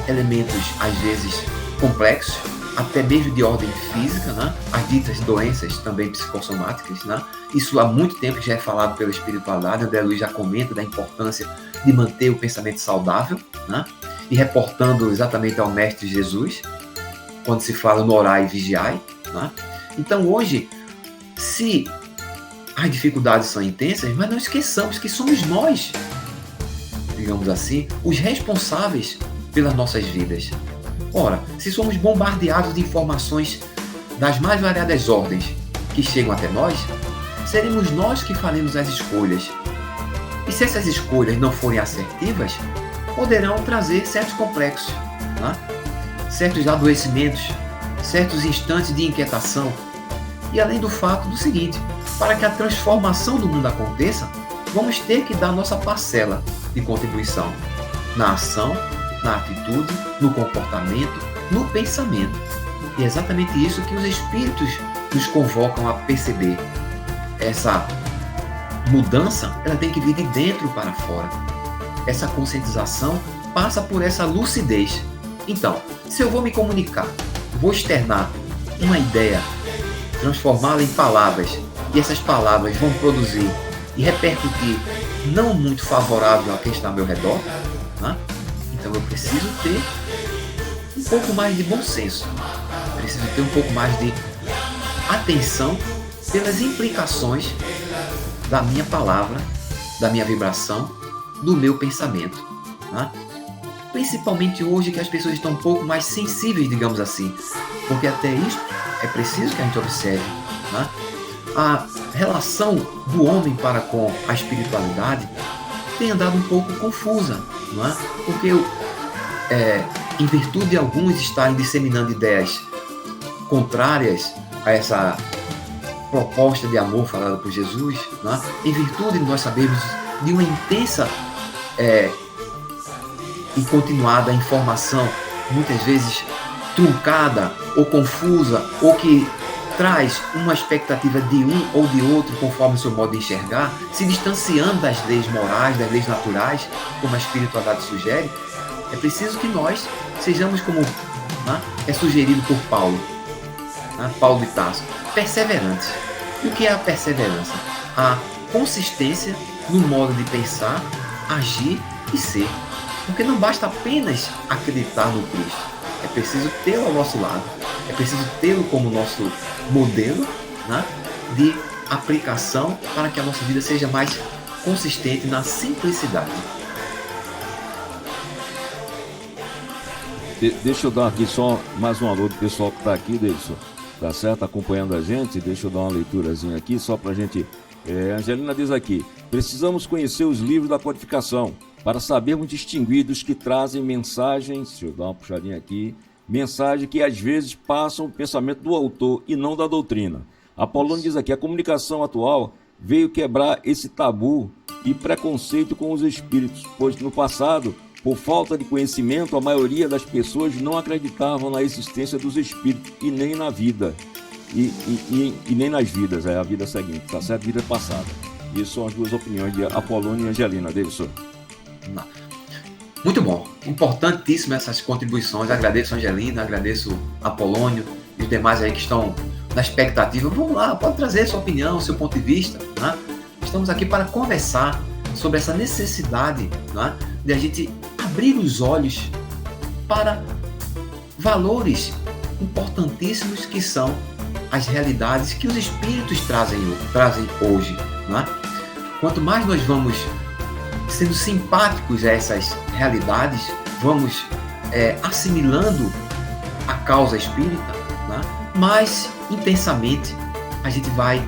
elementos, às vezes, complexos, até mesmo de ordem física, né? As ditas doenças também psicossomáticas, né? Isso há muito tempo já é falado pela espiritualidade. André Luiz já comenta da importância de manter o pensamento saudável, né? E reportando exatamente ao Mestre Jesus, quando se fala no orai e vigiai, né? Então hoje, se as dificuldades são intensas, mas não esqueçamos que somos nós, digamos assim, os responsáveis pelas nossas vidas. Ora, se somos bombardeados de informações das mais variadas ordens que chegam até nós, seremos nós que faremos as escolhas. E se essas escolhas não forem assertivas, poderão trazer certos complexos, né? Certos adoecimentos, certos instantes de inquietação. E além do fato do seguinte, para que a transformação do mundo aconteça, vamos ter que dar nossa parcela de contribuição na ação, na atitude, no comportamento, no pensamento. E é exatamente isso que os espíritos nos convocam a perceber. essa mudança, ela tem que vir de dentro para fora. Essa conscientização passa por essa lucidez. Então, se eu vou me comunicar, vou externar uma ideia, transformá-la em palavras, e essas palavras vão produzir e repercutir não muito favorável a quem está ao meu redor, né? Então eu preciso ter um pouco mais de bom senso, preciso ter um pouco mais de atenção pelas implicações da minha palavra, da minha vibração, do meu pensamento, né? Principalmente hoje que as pessoas estão um pouco mais sensíveis, digamos assim, porque até isso é preciso que a gente observe, né? A relação do homem para com a espiritualidade tem andado um pouco confusa, não é? Porque em virtude de alguns estarem disseminando ideias contrárias a essa proposta de amor falada por Jesus, não é? Em virtude de nós sabermos de uma intensa e continuada informação, muitas vezes truncada ou confusa, ou que traz uma expectativa de um ou de outro conforme o seu modo de enxergar, se distanciando das leis morais, das leis naturais, como a espiritualidade sugere, é preciso que nós sejamos como, né, é sugerido por Paulo, né, Paulo de Tarso, perseverantes. E o que é a perseverança? A consistência no modo de pensar, agir e ser. Porque não basta apenas acreditar no Cristo. É preciso tê-lo ao nosso lado. É preciso tê-lo como nosso modelo, né, de aplicação para que a nossa vida seja mais consistente na simplicidade. Deixa eu dar aqui só mais um alô do pessoal que está aqui, Davidson, tá certo? Acompanhando a gente. Deixa eu dar uma leiturazinha aqui só para a gente... Angelina diz aqui: precisamos conhecer os livros da codificação para sabermos distinguir dos que trazem mensagens, deixa eu dar uma puxadinha aqui, mensagem que às vezes passam o pensamento do autor e não da doutrina. Apolônio diz aqui: a comunicação atual veio quebrar esse tabu e preconceito com os espíritos, pois no passado, por falta de conhecimento, a maioria das pessoas não acreditavam na existência dos espíritos e nem na vida, e nem nas vidas, a vida seguinte, tá certo? Vida passada. Isso são as duas opiniões de Apolônio e Angelina. Davidson. Muito bom, importantíssimas essas contribuições. Agradeço a Angelina, agradeço a Apolônio e os demais aí que estão na expectativa. Vamos lá, pode trazer sua opinião, seu ponto de vista, né? Estamos aqui para conversar sobre essa necessidade, né, de a gente abrir os olhos para valores importantíssimos que são as realidades que os espíritos trazem hoje, né? Quanto mais nós vamos sendo simpáticos a essas realidades, vamos assimilando a causa espírita, né, mais intensamente a gente vai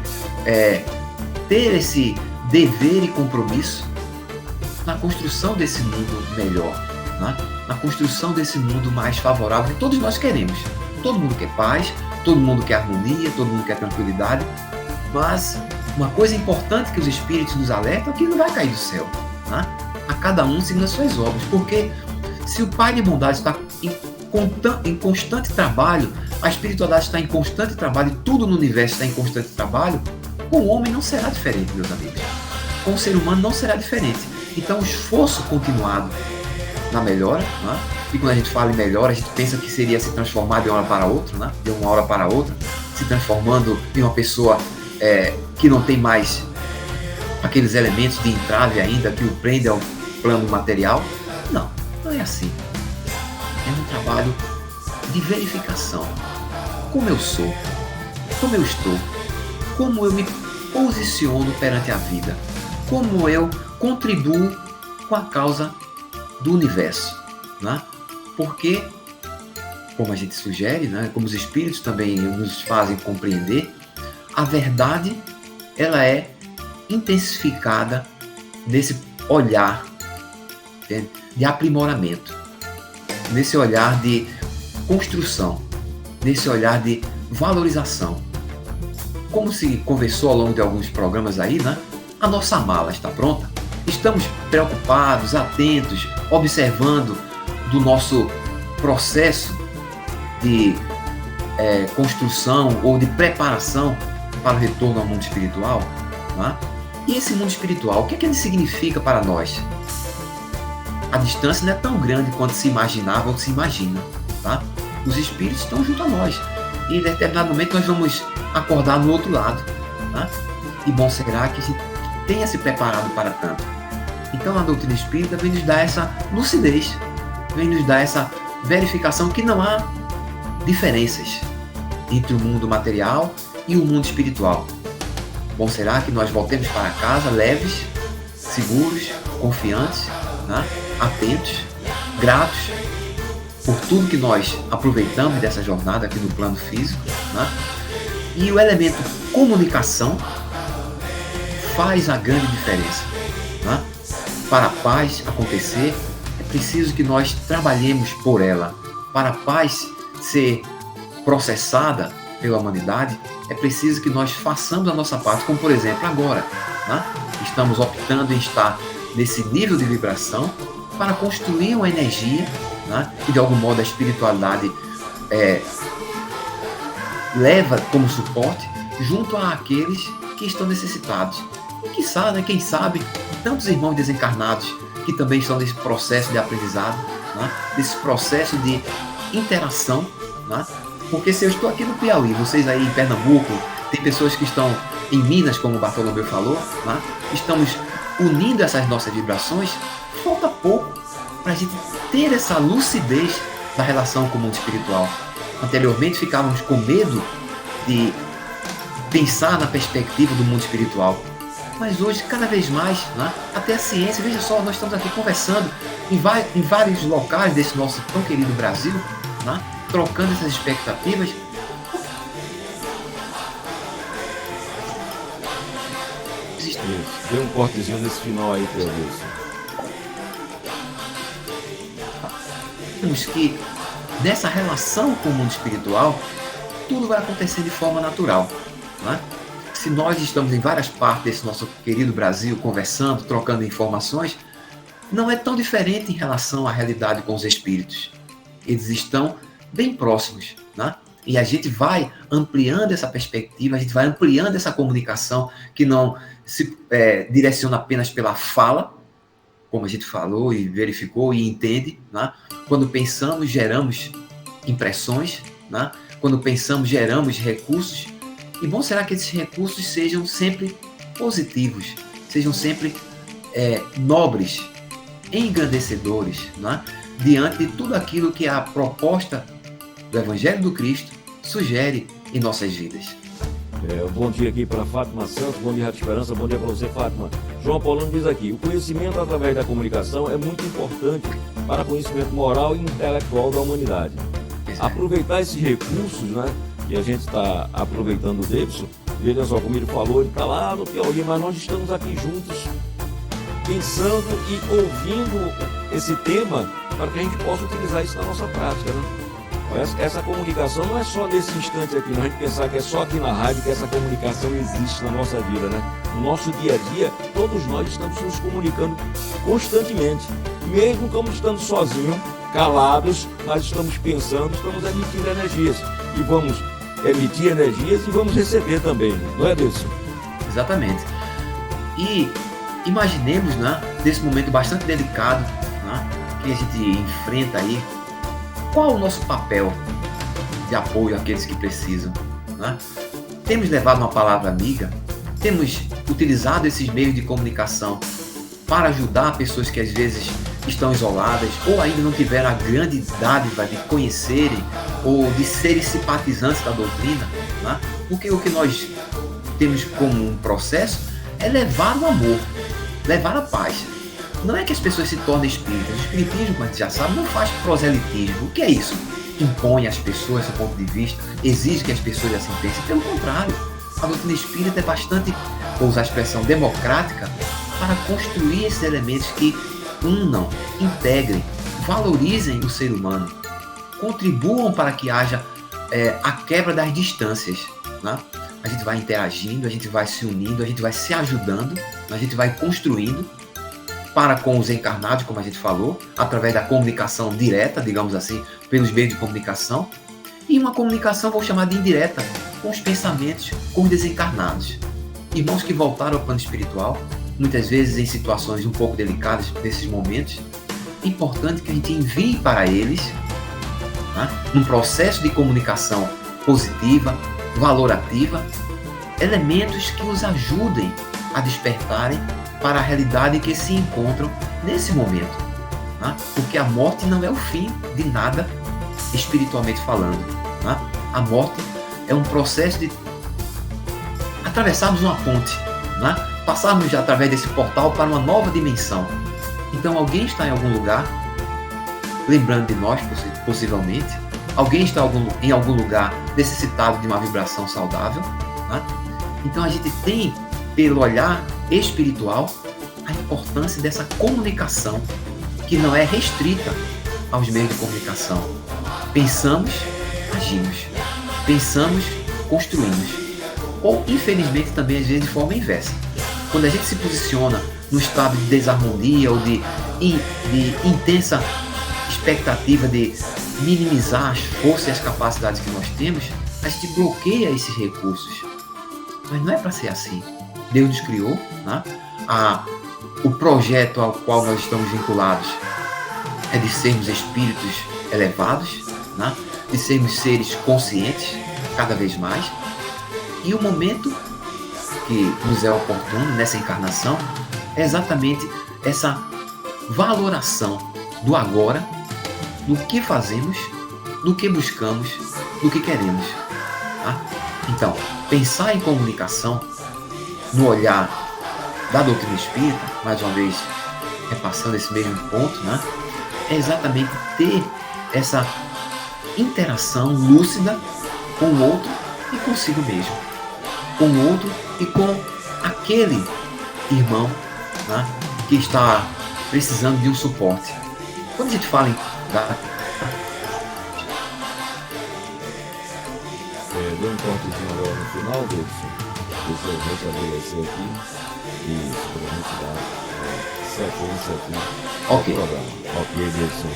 ter esse dever e compromisso na construção desse mundo melhor, né, na construção desse mundo mais favorável que todos nós queremos. Todo mundo quer paz, todo mundo quer harmonia, todo mundo quer tranquilidade, mas uma coisa importante que os espíritos nos alertam é que não vai cair do céu, né? A cada um segundo as suas obras, porque se o Pai de bondade está em constante trabalho, a espiritualidade está em constante trabalho e tudo no universo está em constante trabalho, com o homem não será diferente, meus amigos. Com o ser humano não será diferente. Então o esforço continuado na melhora, né? E quando a gente fala em melhora, a gente pensa que seria se transformar de uma hora para outra, né? De uma hora para outra, se transformando em uma pessoa que não tem mais aqueles elementos de entrave ainda que o prende ao plano material. Não, não é assim. É um trabalho de verificação. Como eu sou, como eu estou, como eu me posiciono perante a vida, como eu contribuo com a causa do universo, né? Porque, como a gente sugere, né, como os espíritos também nos fazem compreender, a verdade ela é intensificada nesse olhar de aprimoramento, nesse olhar de construção, nesse olhar de valorização. Como se conversou ao longo de alguns programas aí, né? A nossa mala está pronta? Estamos preocupados, atentos, observando do nosso processo de construção ou de preparação para o retorno ao mundo espiritual? não é? E esse mundo espiritual, o que é que ele significa para nós? A distância não é tão grande quanto se imaginava ou se imagina, tá? Os espíritos estão junto a nós. E em determinado momento nós vamos acordar no outro lado, tá? E bom será que a gente tenha se preparado para tanto. Então a doutrina espírita vem nos dar essa lucidez, vem nos dar essa verificação que não há diferenças entre o mundo material e o mundo espiritual. Bom será que nós voltemos para casa leves, seguros, confiantes, né? Atentos, gratos por tudo que nós aproveitamos dessa jornada aqui no plano físico, né? E o elemento comunicação faz a grande diferença, né? Para a paz acontecer, é preciso que nós trabalhemos por ela. Para a paz ser processada pela humanidade, é preciso que nós façamos a nossa parte, como por exemplo agora, né? Estamos optando em estar nesse nível de vibração para construir uma energia, né? Que de algum modo a espiritualidade leva como suporte junto àqueles que estão necessitados. E quem sabe, tantos irmãos desencarnados que também estão nesse processo de aprendizado, né? Nesse processo de interação, né? Porque se eu estou aqui no Piauí, vocês aí em Pernambuco, tem pessoas que estão em Minas, como o Bartolomeu falou, né? Estamos unindo essas nossas vibrações, falta pouco para a gente ter essa lucidez da relação com o mundo espiritual. Anteriormente ficávamos com medo de pensar na perspectiva do mundo espiritual. Mas hoje, cada vez mais, né? Até a ciência, veja só, nós estamos aqui conversando em vários locais desse nosso tão querido Brasil, né? Trocando essas expectativas. Dê um cortezinho nesse final aí, Teodoro. Temos que, nessa relação com o mundo espiritual, tudo vai acontecer de forma natural, né? Se nós estamos em várias partes desse nosso querido Brasil, conversando, trocando informações, não é tão diferente em relação à realidade com os espíritos. Eles estão bem próximos, né? E a gente vai ampliando essa perspectiva, a gente vai ampliando essa comunicação que não se direciona apenas pela fala, como a gente falou e verificou e entende, né? Quando pensamos, geramos impressões, né? Quando pensamos, geramos recursos. E bom será que esses recursos sejam sempre positivos, sejam sempre nobres, engrandecedores, né? Diante de tudo aquilo que a proposta do Evangelho do Cristo sugere em nossas vidas. Bom dia aqui para Fátima Santos, bom dia Rádio Esperança, bom dia para você, Fátima. João Paulino diz aqui, o conhecimento através da comunicação é muito importante para o conhecimento moral e intelectual da humanidade. Aproveitar esses recursos, né? E a gente está aproveitando o Davidson. Veja só como ele falou, ele está lá no Piauí, mas nós estamos aqui juntos, pensando e ouvindo esse tema para que a gente possa utilizar isso na nossa prática, né? Essa comunicação não é só nesse instante aqui, não a gente pensar que é só aqui na rádio que essa comunicação existe na nossa vida, né? No nosso dia a dia, todos nós estamos nos comunicando constantemente, mesmo como estamos sozinhos, calados, mas estamos pensando, estamos emitindo energias e vamos emitir energias e vamos receber também, não é, Deus? Exatamente. E imaginemos, né, nesse momento bastante delicado, né, que a gente enfrenta aí, qual o nosso papel de apoio àqueles que precisam, né? Temos levado uma palavra amiga, temos utilizado esses meios de comunicação para ajudar pessoas que às vezes estão isoladas ou ainda não tiveram a grande dádiva de conhecerem ou de serem simpatizantes da doutrina, né? Porque o que nós temos como um processo é levar o amor, levar a paz. Não é que as pessoas se tornem espíritas. O espiritismo, como a gente já sabe, não faz proselitismo. O que é isso? Impõe às pessoas seu ponto de vista, exige que as pessoas assim pensem. Pelo contrário, a doutrina espírita é bastante, vou usar a expressão, democrática para construir esses elementos que unam, integrem, valorizem o ser humano, contribuam para que haja a quebra das distâncias, né? A gente vai interagindo, a gente vai se unindo, a gente vai se ajudando, a gente vai construindo para com os encarnados, como a gente falou, através da comunicação direta, digamos assim, pelos meios de comunicação, e uma comunicação, vou chamar de indireta, com os pensamentos, com os desencarnados. irmãos que voltaram ao plano espiritual, muitas vezes em situações um pouco delicadas nesses momentos, é importante que a gente envie para eles, né, num processo de comunicação positiva, valorativa, elementos que os ajudem a despertarem para a realidade que se encontram nesse momento. Né? Porque a morte não é o fim de nada, espiritualmente falando. Né? A morte é um processo de atravessarmos uma ponte, né? Passarmos através desse portal para uma nova dimensão. Então alguém está em algum lugar, lembrando de nós, possivelmente. Alguém está em algum lugar necessitado de uma vibração saudável. Né? Então a gente tem, pelo olhar espiritual, a importância dessa comunicação que não é restrita aos meios de comunicação. Pensamos, agimos. Pensamos, construímos. Ou, infelizmente, também às vezes de forma inversa. Quando a gente se posiciona num estado de desarmonia ou de intensa expectativa de minimizar as forças e as capacidades que nós temos, a gente bloqueia esses recursos. Mas não é para ser assim. Deus nos criou, né? O projeto ao qual nós estamos vinculados é de sermos espíritos elevados, né? De sermos seres conscientes cada vez mais. E o momento que nos é oportuno nessa encarnação é exatamente essa valoração do agora, do que fazemos, do que buscamos, do que queremos. Tá? Então, pensar em comunicação no olhar da doutrina espírita, mais uma vez repassando esse mesmo ponto, né? É exatamente ter essa interação lúcida com o outro e consigo mesmo. Com o outro e com aquele irmão, né, que está precisando de um suporte. Quando a gente fala em... Deu um cortezinho agora no final, Davidson. Deixa eu restabelecer aqui e para a gente dar sequência aqui ao programa. Ok, Davidson.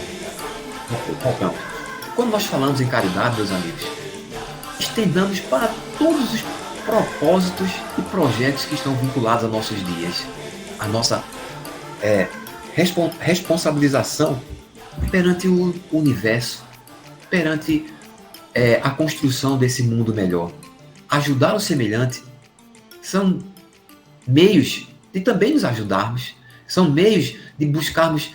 Então, quando nós falamos em caridade, meus amigos, estendamos para todos os propósitos e projetos que estão vinculados a nossos dias. A nossa responsabilização perante o universo, perante a construção desse mundo melhor. Ajudar o semelhante são meios de também nos ajudarmos, são meios de buscarmos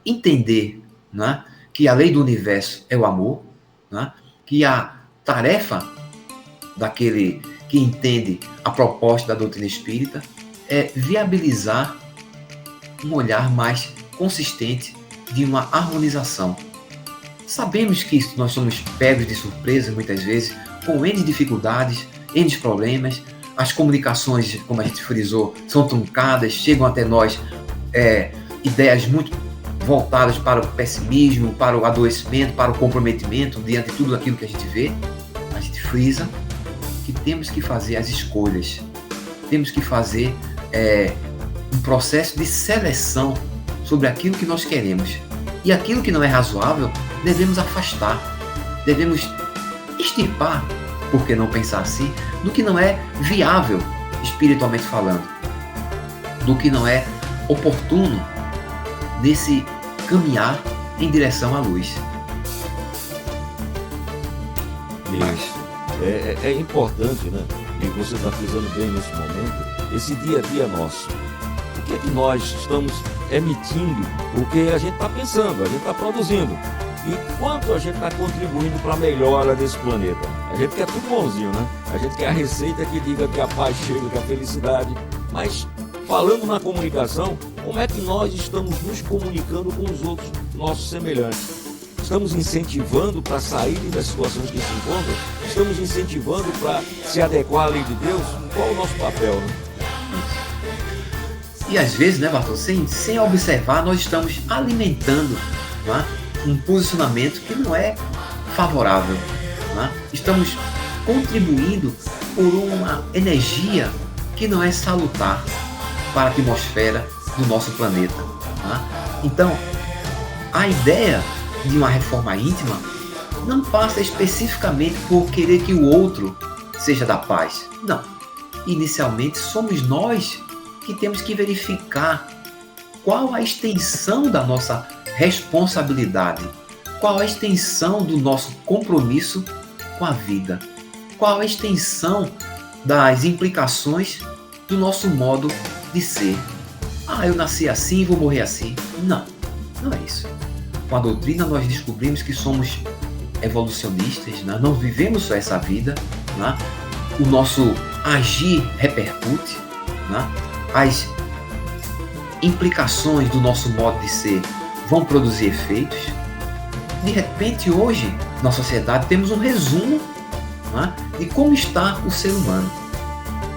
entender, né, que a lei do universo é o amor, né, que a tarefa daquele que entende a proposta da doutrina espírita é viabilizar um olhar mais consistente de uma harmonização. Sabemos que nós somos pegos de surpresa muitas vezes, com N dificuldades, N problemas, as comunicações, como a gente frisou, são truncadas, chegam até nós ideias muito voltadas para o pessimismo, para o adoecimento, para o comprometimento, diante de tudo aquilo que a gente vê. A gente frisa que temos que fazer as escolhas, temos que fazer um processo de seleção sobre aquilo que nós queremos. E aquilo que não é razoável, devemos afastar, devemos extirpar, por que não pensar assim, do que não é viável, espiritualmente falando, do que não é oportuno nesse caminhar em direção à luz. Isso. É importante, né? E você está frisando bem nesse momento, esse dia a dia nosso. O que é que nós estamos emitindo? Porque a gente está pensando, a gente está produzindo. E quanto a gente está contribuindo para a melhora desse planeta? A gente quer tudo bonzinho, né? A gente quer a receita que diga que a paz chega, que a felicidade. Mas, falando na comunicação, como é que nós estamos nos comunicando com os outros, nossos semelhantes? Estamos incentivando para saírem das situações que se encontram? Estamos incentivando para se adequar à lei de Deus? Qual é o nosso papel, né? E às vezes, né, Bartol, sem observar, nós estamos alimentando, né, um posicionamento que não é favorável. Né? Estamos contribuindo por uma energia que não é salutar para a atmosfera do nosso planeta. Né? Então, a ideia de uma reforma íntima não passa especificamente por querer que o outro seja da paz. Não. inicialmente somos nós que temos que verificar qual a extensão da nossa responsabilidade, qual a extensão do nosso compromisso com a vida, qual a extensão das implicações do nosso modo de ser. Ah, eu nasci assim e vou morrer assim. Não, não é isso. Com a doutrina nós descobrimos que somos evolucionistas, né? Não vivemos só essa vida, né? O nosso agir repercute, né? As implicações do nosso modo de ser vão produzir efeitos. De repente, hoje, na sociedade, temos um resumo, né, de como está o ser humano.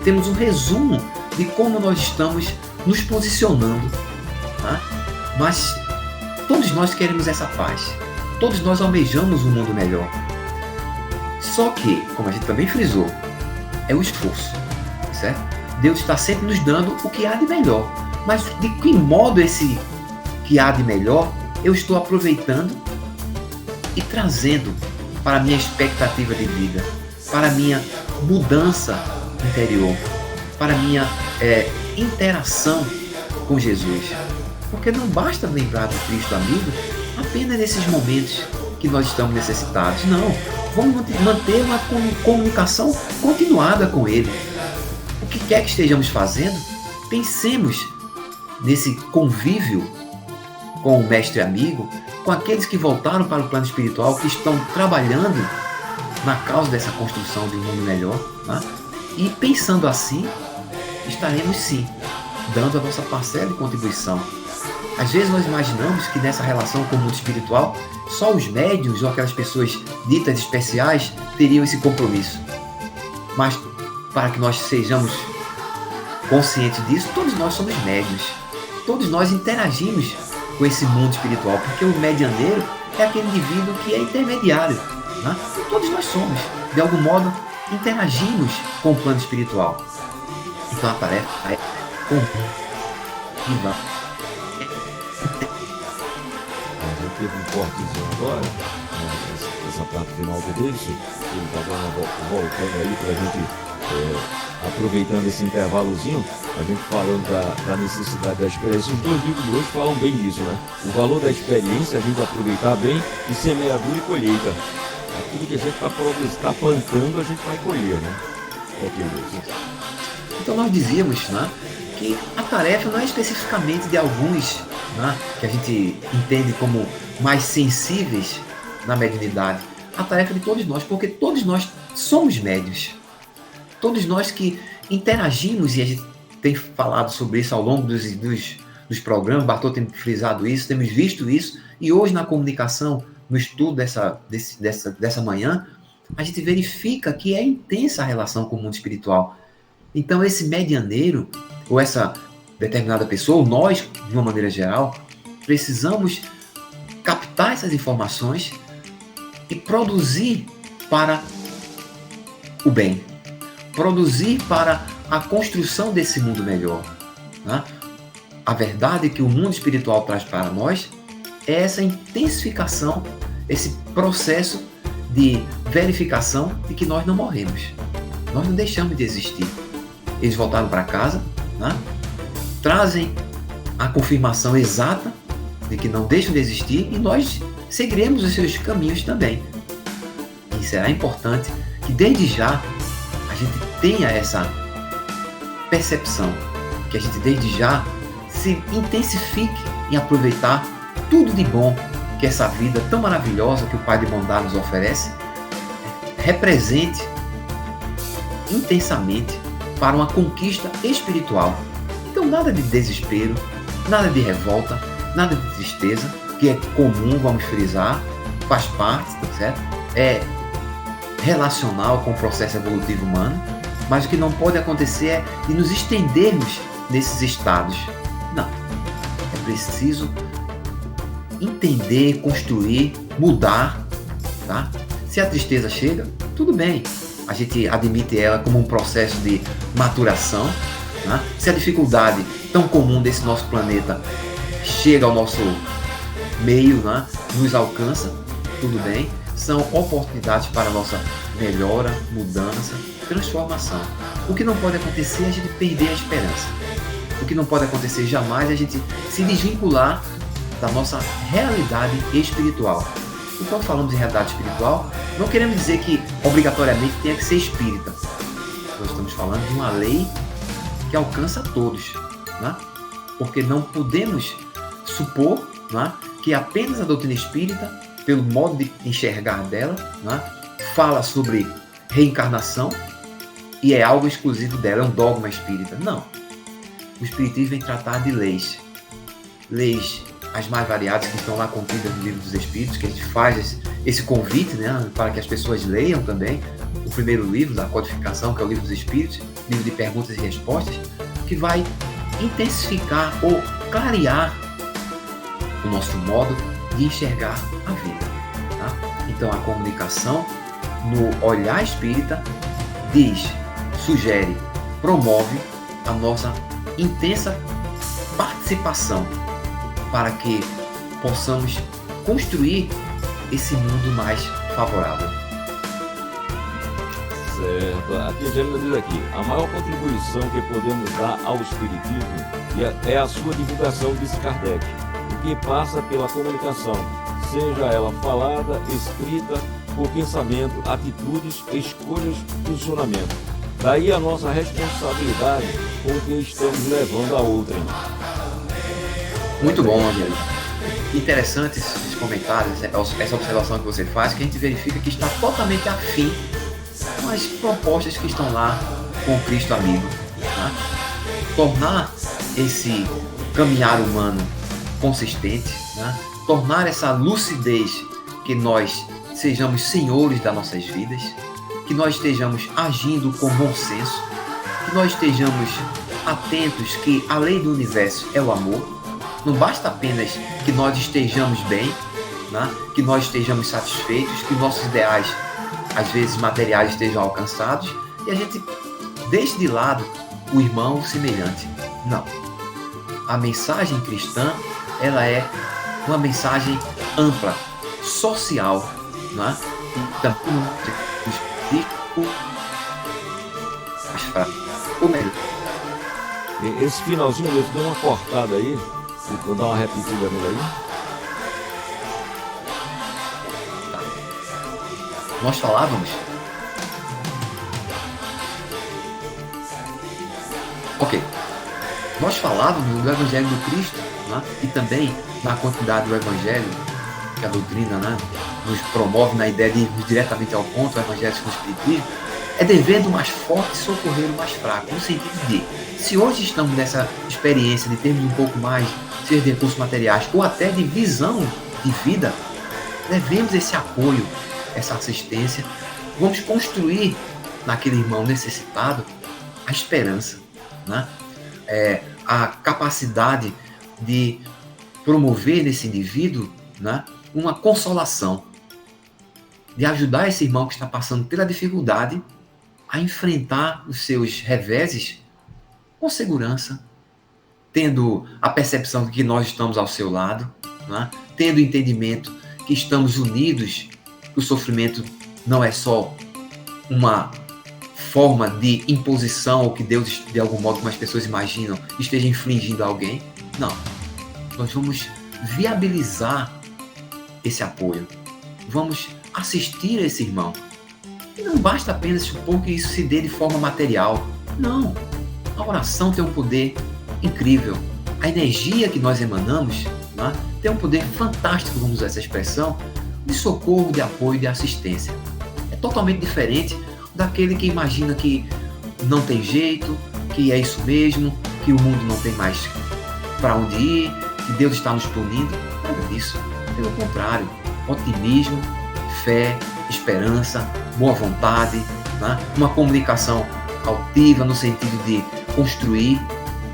Temos um resumo de como nós estamos nos posicionando. Né? Mas todos nós queremos essa paz. Todos nós almejamos um mundo melhor. Só que, como a gente também frisou, é o esforço, certo? Deus está sempre nos dando o que há de melhor. Mas de que modo esse que há de melhor eu estou aproveitando e trazendo para a minha expectativa de vida, para a minha mudança interior, para a minha interação com Jesus? Porque não basta lembrar do Cristo amigo apenas nesses momentos que nós estamos necessitados. Não, vamos manter uma comunicação continuada com Ele. O que quer que estejamos fazendo, pensemos nesse convívio com o Mestre amigo, com aqueles que voltaram para o plano espiritual, que estão trabalhando na causa dessa construção de um mundo melhor, né? E pensando assim, estaremos sim dando a nossa parcela de contribuição. Às vezes nós imaginamos que nessa relação com o mundo espiritual, só os médiuns ou aquelas pessoas ditas especiais teriam esse compromisso. Mas para que nós sejamos conscientes disso, todos nós somos médiuns. Todos nós interagimos com esse mundo espiritual, porque o medianeiro é aquele indivíduo que é intermediário. Né? Todos nós somos, de algum modo, interagimos com o plano espiritual. Então a tarefa é contínua. Já teve um cortezinho agora, essa parte final do texto, ele está voltando aí para a gente, aproveitando esse intervalozinho, a gente falando da necessidade da experiência. Os dois livros de hoje falam bem disso, né? O valor da experiência, a gente aproveitar bem, e semeadura e colheita. Aquilo que a gente está plantando, a gente vai colher, né? Então nós dizíamos, né, que a tarefa não é especificamente de alguns, né, que a gente entende como mais sensíveis na mediunidade. A tarefa é de todos nós, porque todos nós somos médiuns. Todos nós que interagimos, e a gente tem falado sobre isso ao longo dos programas, Bartô tem frisado isso, temos visto isso, e hoje na comunicação, no estudo dessa manhã, a gente verifica que é intensa a relação com o mundo espiritual. Então esse medianeiro, ou essa determinada pessoa, ou nós, de uma maneira geral, precisamos captar essas informações e produzir para o bem, produzir para a construção desse mundo melhor. Né? A verdade que o mundo espiritual traz para nós é essa intensificação, esse processo de verificação de que nós não morremos. Nós não deixamos de existir. Eles voltaram para casa, né? Trazem a confirmação exata de que não deixam de existir, e nós seguiremos os seus caminhos também. E será importante que desde já a gente tenha essa percepção, que a gente desde já se intensifique em aproveitar tudo de bom que essa vida tão maravilhosa que o Pai de Bondade nos oferece represente intensamente para uma conquista espiritual. Então nada de desespero, nada de revolta, nada de tristeza, que é comum, vamos frisar, faz parte, tá certo? É relacional com o processo evolutivo humano, mas o que não pode acontecer é de nos estendermos nesses estados. Não. É preciso entender, construir, mudar, tá? Se a tristeza chega, tudo bem. A gente admite ela como um processo de maturação. Né? Se a dificuldade tão comum desse nosso planeta chega ao nosso meio, né? Nos alcança, tudo bem. São oportunidades para a nossa melhora, mudança, transformação. O que não pode acontecer é a gente perder a esperança. O que não pode acontecer jamais é a gente se desvincular da nossa realidade espiritual. E quando falamos em realidade espiritual, não queremos dizer que obrigatoriamente tenha que ser espírita. Nós estamos falando de uma lei que alcança todos, né? Porque não podemos supor, né, que apenas a doutrina espírita, pelo modo de enxergar dela, né, fala sobre reencarnação e é algo exclusivo dela, é um dogma espírita. Não. O espiritismo vem tratar de leis. Leis as mais variadas que estão lá contidas no Livro dos Espíritos, que a gente faz esse convite, né, para que as pessoas leiam também o primeiro livro da codificação, que é o Livro dos Espíritos, livro de perguntas e respostas, que vai intensificar ou clarear o nosso modo de enxergar a vida. Tá? Então a comunicação no olhar espírita diz, sugere, promove a nossa intensa participação para que possamos construir esse mundo mais favorável. Certo. Aqui a Angélica diz aqui, a maior contribuição que podemos dar ao Espiritismo é a sua divulgação, disse Kardec, o que passa pela comunicação, seja ela falada, escrita, por pensamento, atitudes, escolhas, funcionamento. Daí a nossa responsabilidade com o que estamos levando a outrem. Muito bom, Angélica. Interessante esses comentários, essa observação que você faz, que a gente verifica que está totalmente afim com as propostas que estão lá com o Cristo amigo. Tá? Tornar esse caminhar humano consistente, né? Tornar essa lucidez que nós sejamos senhores das nossas vidas, que nós estejamos agindo com bom senso, que nós estejamos atentos que a lei do universo é o amor. Não basta apenas que nós estejamos bem, né? Que nós estejamos satisfeitos, que nossos ideais, às vezes materiais, estejam alcançados e a gente deixe de lado o irmão semelhante. Não. A mensagem cristã, ela é uma mensagem ampla, social, né? Esse finalzinho eu dou uma cortada aí. Vou dar uma repetida nele aí. Tá. Nós falávamos. Ok. Nós falávamos do Evangelho do Cristo, né? E também na quantidade do Evangelho, que a doutrina, né, nos promove na ideia de irmos diretamente ao ponto, o Evangelho com o Espiritismo, é dever do mais forte socorrer o mais fraco, no sentido de, se hoje estamos nessa experiência de termos um pouco mais seja de recursos materiais ou até de visão de vida, levemos esse apoio, essa assistência, vamos construir naquele irmão necessitado a esperança, né? A capacidade de promover nesse indivíduo, né, uma consolação, de ajudar esse irmão que está passando pela dificuldade a enfrentar os seus reveses com segurança, tendo a percepção de que nós estamos ao seu lado, né? Tendo o entendimento que estamos unidos, que o sofrimento não é só uma forma de imposição ou que Deus, de algum modo, como as pessoas imaginam, esteja infligindo a alguém. Não. Nós vamos viabilizar esse apoio. Vamos assistir a esse irmão. E não basta apenas supor que isso se dê de forma material. Não. A oração tem um poder incrível. A energia que nós emanamos, né, tem um poder fantástico, vamos usar essa expressão, de socorro, de apoio, de assistência. É totalmente diferente daquele que imagina que não tem jeito, que é isso mesmo, que o mundo não tem mais para onde ir, que Deus está nos punindo. Nada disso. Pelo contrário, otimismo, fé, esperança, boa vontade, né, uma comunicação altiva no sentido de construir,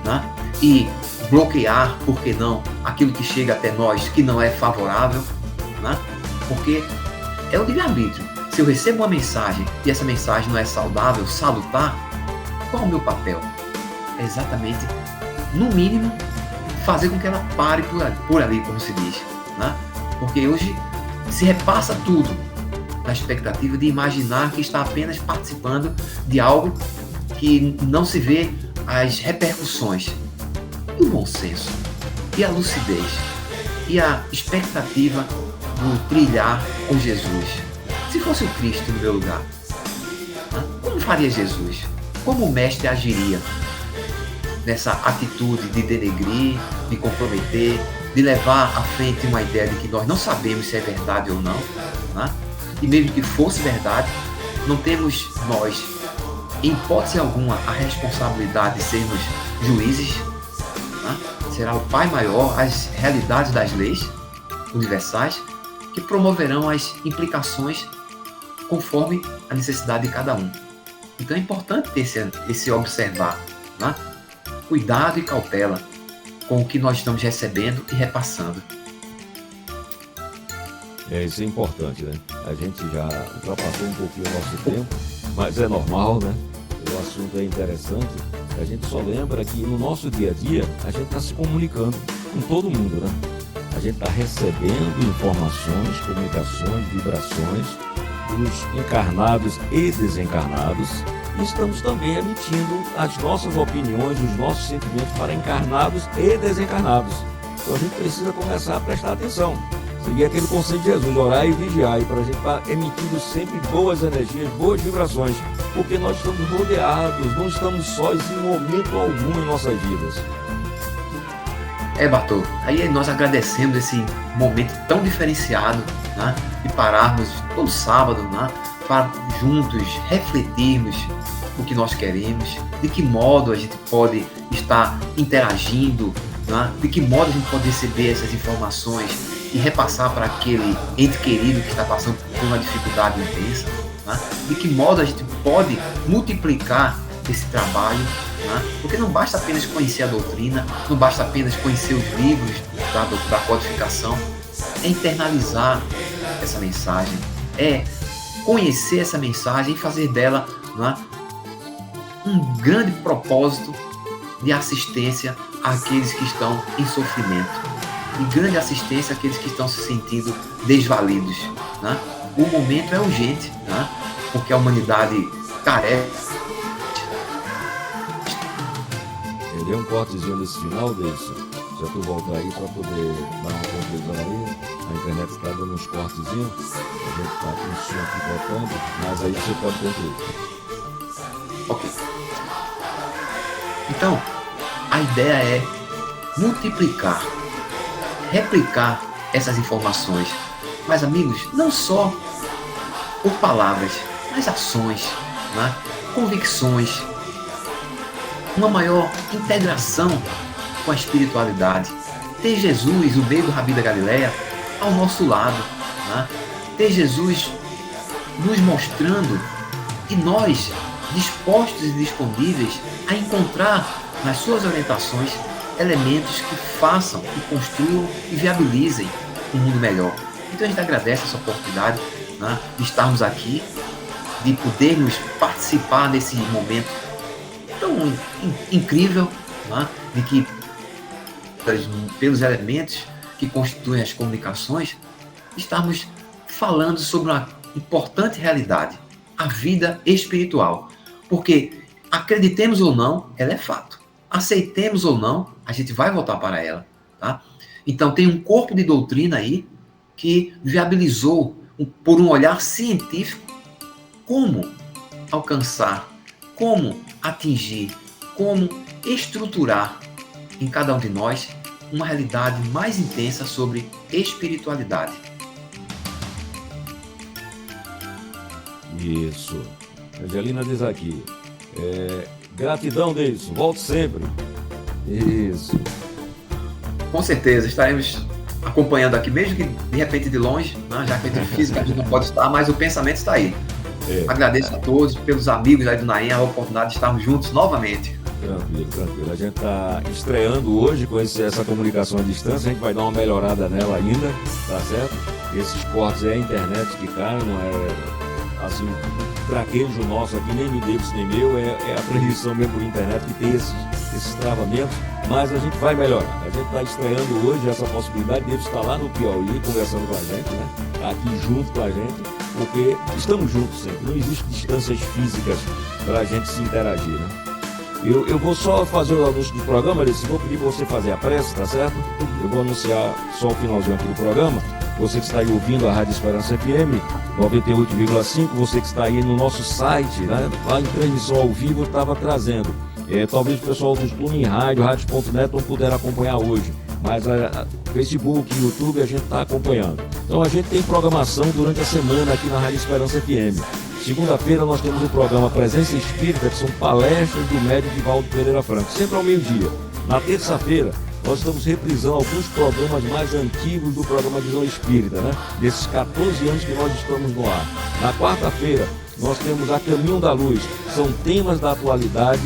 né, e bloquear, por que não, aquilo que chega até nós que não é favorável, né, porque é o livre-arbítrio. Se eu recebo uma mensagem e essa mensagem não é saudável, salutar, qual é o meu papel? É exatamente, no mínimo, fazer com que ela pare por ali, como se diz, né? Porque hoje se repassa tudo. na expectativa de imaginar que está apenas participando de algo que não se vê as repercussões. E o bom senso, e a lucidez, e a expectativa do trilhar com Jesus. Se fosse o Cristo no meu lugar, como faria Jesus? Como o mestre agiria nessa atitude de denegrir, de comprometer, de levar à frente uma ideia de que nós não sabemos se é verdade ou não, e mesmo que fosse verdade, não temos nós, em hipótese alguma, a responsabilidade de sermos juízes. Será o Pai Maior as realidades das leis universais que promoverão as implicações conforme a necessidade de cada um. Então é importante ter esse observar, cuidado e cautela com o que nós estamos recebendo e repassando. Isso é importante, né? A gente já ultrapassou um pouquinho o nosso tempo, mas é normal, né? O assunto é interessante. A gente só lembra que no nosso dia a dia a gente está se comunicando com todo mundo, né? A gente está recebendo informações, comunicações, vibrações dos encarnados e desencarnados. E estamos também emitindo as nossas opiniões, os nossos sentimentos para encarnados e desencarnados. Então a gente precisa começar a prestar atenção. Seguir aquele conselho de Jesus, orar e vigiar, para a gente estar emitindo sempre boas energias, boas vibrações, porque nós estamos rodeados, não estamos sós em momento algum em nossas vidas. Bartô, aí nós agradecemos esse momento tão diferenciado, de pararmos todo sábado, para juntos refletirmos o que nós queremos, de que modo a gente pode estar interagindo, de que modo a gente pode receber essas informações e repassar para aquele ente querido que está passando por uma dificuldade intensa, de que modo a gente pode multiplicar esse trabalho, porque não basta apenas conhecer a doutrina, não basta apenas conhecer os livros da codificação, é internalizar essa mensagem, é conhecer essa mensagem e fazer dela um grande propósito de assistência àqueles que estão em sofrimento, e grande assistência àqueles que estão se sentindo desvalidos. O momento é urgente, porque a humanidade carece. Eu dei um cortezinho nesse final, Deilson. Já tu voltar aí para poder dar uma conclusão aí. A internet está dando uns cortezinhos. A gente está com o som aqui tocando, mas aí você pode concluir. Ok. Então, a ideia é multiplicar, replicar essas informações. Mas, amigos, não só por palavras, mas ações, convicções, uma maior integração com a espiritualidade. Ter Jesus, o meio do Rabi da Galileia, ao nosso lado. Ter Jesus nos mostrando e nós dispostos e disponíveis a encontrar nas suas orientações elementos que façam, que construam e viabilizem um mundo melhor. Então a gente agradece essa oportunidade, de estarmos aqui, de podermos participar desse momento tão incrível, de que pelos elementos que constituem as comunicações, estamos falando sobre uma importante realidade, a vida espiritual. Porque acreditemos ou não, ela é fato. Aceitemos ou não, a gente vai voltar para ela. Então tem um corpo de doutrina aí que viabilizou, por um olhar científico, como alcançar, como atingir, como estruturar em cada um de nós uma realidade mais intensa sobre espiritualidade. Isso. Angelina diz aqui, gratidão, Deilson, volte sempre. Isso. Com certeza, estaremos acompanhando aqui, mesmo que de repente de longe, já que a gente fisicamente não pode estar, mas o pensamento está aí. Agradeço a todos, pelos amigos aí do Naem, a oportunidade de estarmos juntos novamente. Tranquilo, tranquilo. A gente está estreando hoje com essa comunicação à distância, a gente vai dar uma melhorada nela ainda, tá certo? Esses cortes é a internet que cai, não é assim, um traquejo nosso aqui, nem me Davis nem meu, é a transmissão mesmo por internet que tem esses travamentos, mas a gente vai melhorar. A gente está estreando hoje essa possibilidade de estar lá no Piauí conversando com a gente, aqui junto com a gente. porque estamos juntos sempre, não existem distâncias físicas para a gente se interagir, né? Eu vou só fazer o anúncio do programa, Alice, vou pedir para você fazer a prece, tá certo? Eu vou anunciar só o finalzinho aqui do programa. Você que está aí ouvindo a Rádio Esperança FM 98,5, você que está aí no nosso site, né? Lá em transmissão ao vivo estava trazendo. Talvez o pessoal do Tuning Rádio, Rádios.net não puderam acompanhar hoje, mas Facebook, YouTube a gente está acompanhando. Então a gente tem programação durante a semana aqui na Rádio Esperança FM. Segunda-feira nós temos o programa Presença Espírita, que são palestras do médico Divaldo Pereira Franco, sempre ao meio-dia. Na terça-feira nós estamos reprisando alguns programas mais antigos do programa Visão Espírita, né? Desses 14 anos que nós estamos no ar. Na quarta-feira nós temos A Caminho da Luz, são temas da atualidade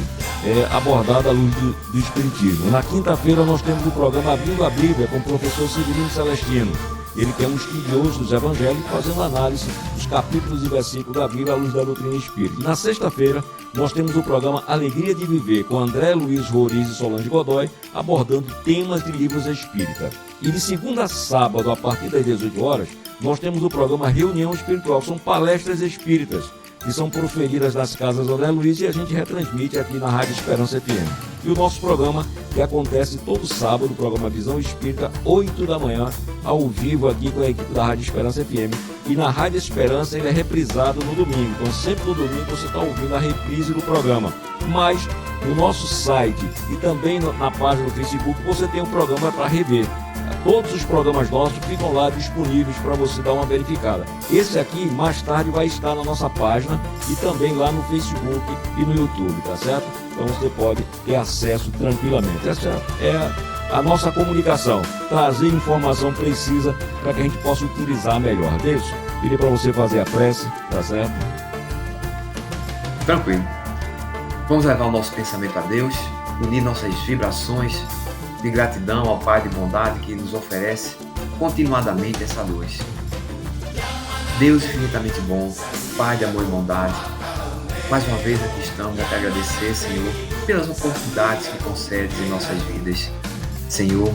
abordados à luz do Espiritismo. Na quinta-feira nós temos o programa Abrindo a Bíblia com o professor Severino Celestino. Ele que é um estudioso dos evangelhos, fazendo análise dos capítulos e versículos da Bíblia à luz da doutrina espírita. Na sexta-feira, nós temos o programa Alegria de Viver, com André Luiz Roriz e Solange Godoy, abordando temas de livros espíritas. E de segunda a sábado, a partir das 18 horas, nós temos o programa Reunião Espiritual, são palestras espíritas, que são proferidas nas casas André Luiz e a gente retransmite aqui na Rádio Esperança FM. E o nosso programa, que acontece todo sábado, o programa Visão Espírita, 8 da manhã, ao vivo aqui com a equipe da Rádio Esperança FM. E na Rádio Esperança ele é reprisado no domingo, então sempre no domingo você está ouvindo a reprise do programa. Mas no nosso site e também na página do Facebook você tem um programa para rever. Todos os programas nossos ficam lá disponíveis para você dar uma verificada. Esse aqui, mais tarde, vai estar na nossa página e também lá no Facebook e no YouTube, tá certo? Então você pode ter acesso tranquilamente. Essa é a nossa comunicação, trazer informação precisa para que a gente possa utilizar melhor. Deus, pedir para você fazer a prece, tá certo? Tranquilo. Vamos levar o nosso pensamento a Deus, unir nossas vibrações de gratidão ao Pai de bondade que nos oferece continuadamente essa luz. Deus infinitamente bom, Pai de amor e bondade, mais uma vez aqui estamos a te agradecer, Senhor, pelas oportunidades que concedes em nossas vidas. Senhor,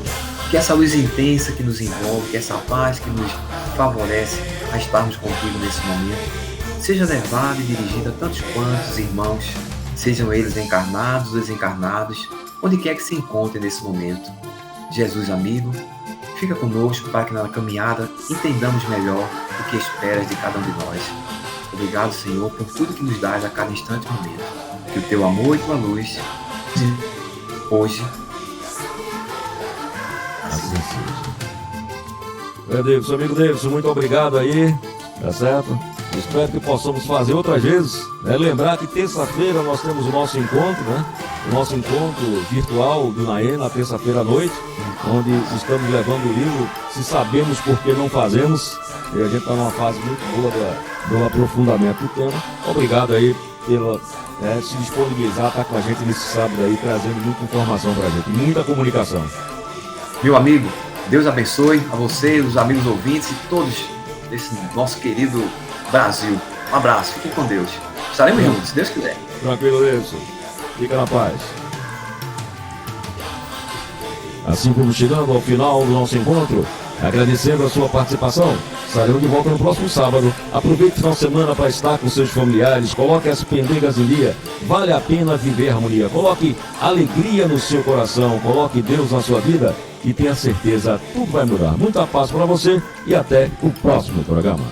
que essa luz intensa que nos envolve, que essa paz que nos favorece a estarmos contigo nesse momento, seja levada e dirigida a tantos quantos irmãos, sejam eles encarnados ou desencarnados, onde quer que se encontre nesse momento. Jesus amigo, fica conosco para que na caminhada entendamos melhor o que esperas de cada um de nós. Obrigado, Senhor, por tudo que nos dás a cada instante e momento. Que o teu amor e tua luz, hoje, assim seja. Davidson, amigo Davidson, muito obrigado aí, tá certo? Espero que possamos fazer outras vezes, né? Lembrar que terça-feira nós temos o nosso encontro, né? O nosso encontro virtual do Naê, na terça-feira à noite, onde estamos levando o livro Se Sabemos Por Que Não Fazemos, e a gente está numa fase muito boa do aprofundamento do tema. Obrigado aí pela se disponibilizar, estar com a gente nesse sábado aí, trazendo muita informação para a gente, muita comunicação. Meu amigo, Deus abençoe a você, os amigos ouvintes e todos esse nosso querido Brasil. Um abraço, fique com Deus. Estaremos juntos, se Deus quiser. Tranquilo, isso. Fica na paz. Assim como chegando ao final do nosso encontro, agradecendo a sua participação, estaremos de volta no próximo sábado. Aproveite o final de semana para estar com seus familiares, coloque as pendengas em dia, vale a pena viver harmonia, coloque alegria no seu coração, coloque Deus na sua vida e tenha certeza, tudo vai mudar. Muita paz para você e até o próximo programa.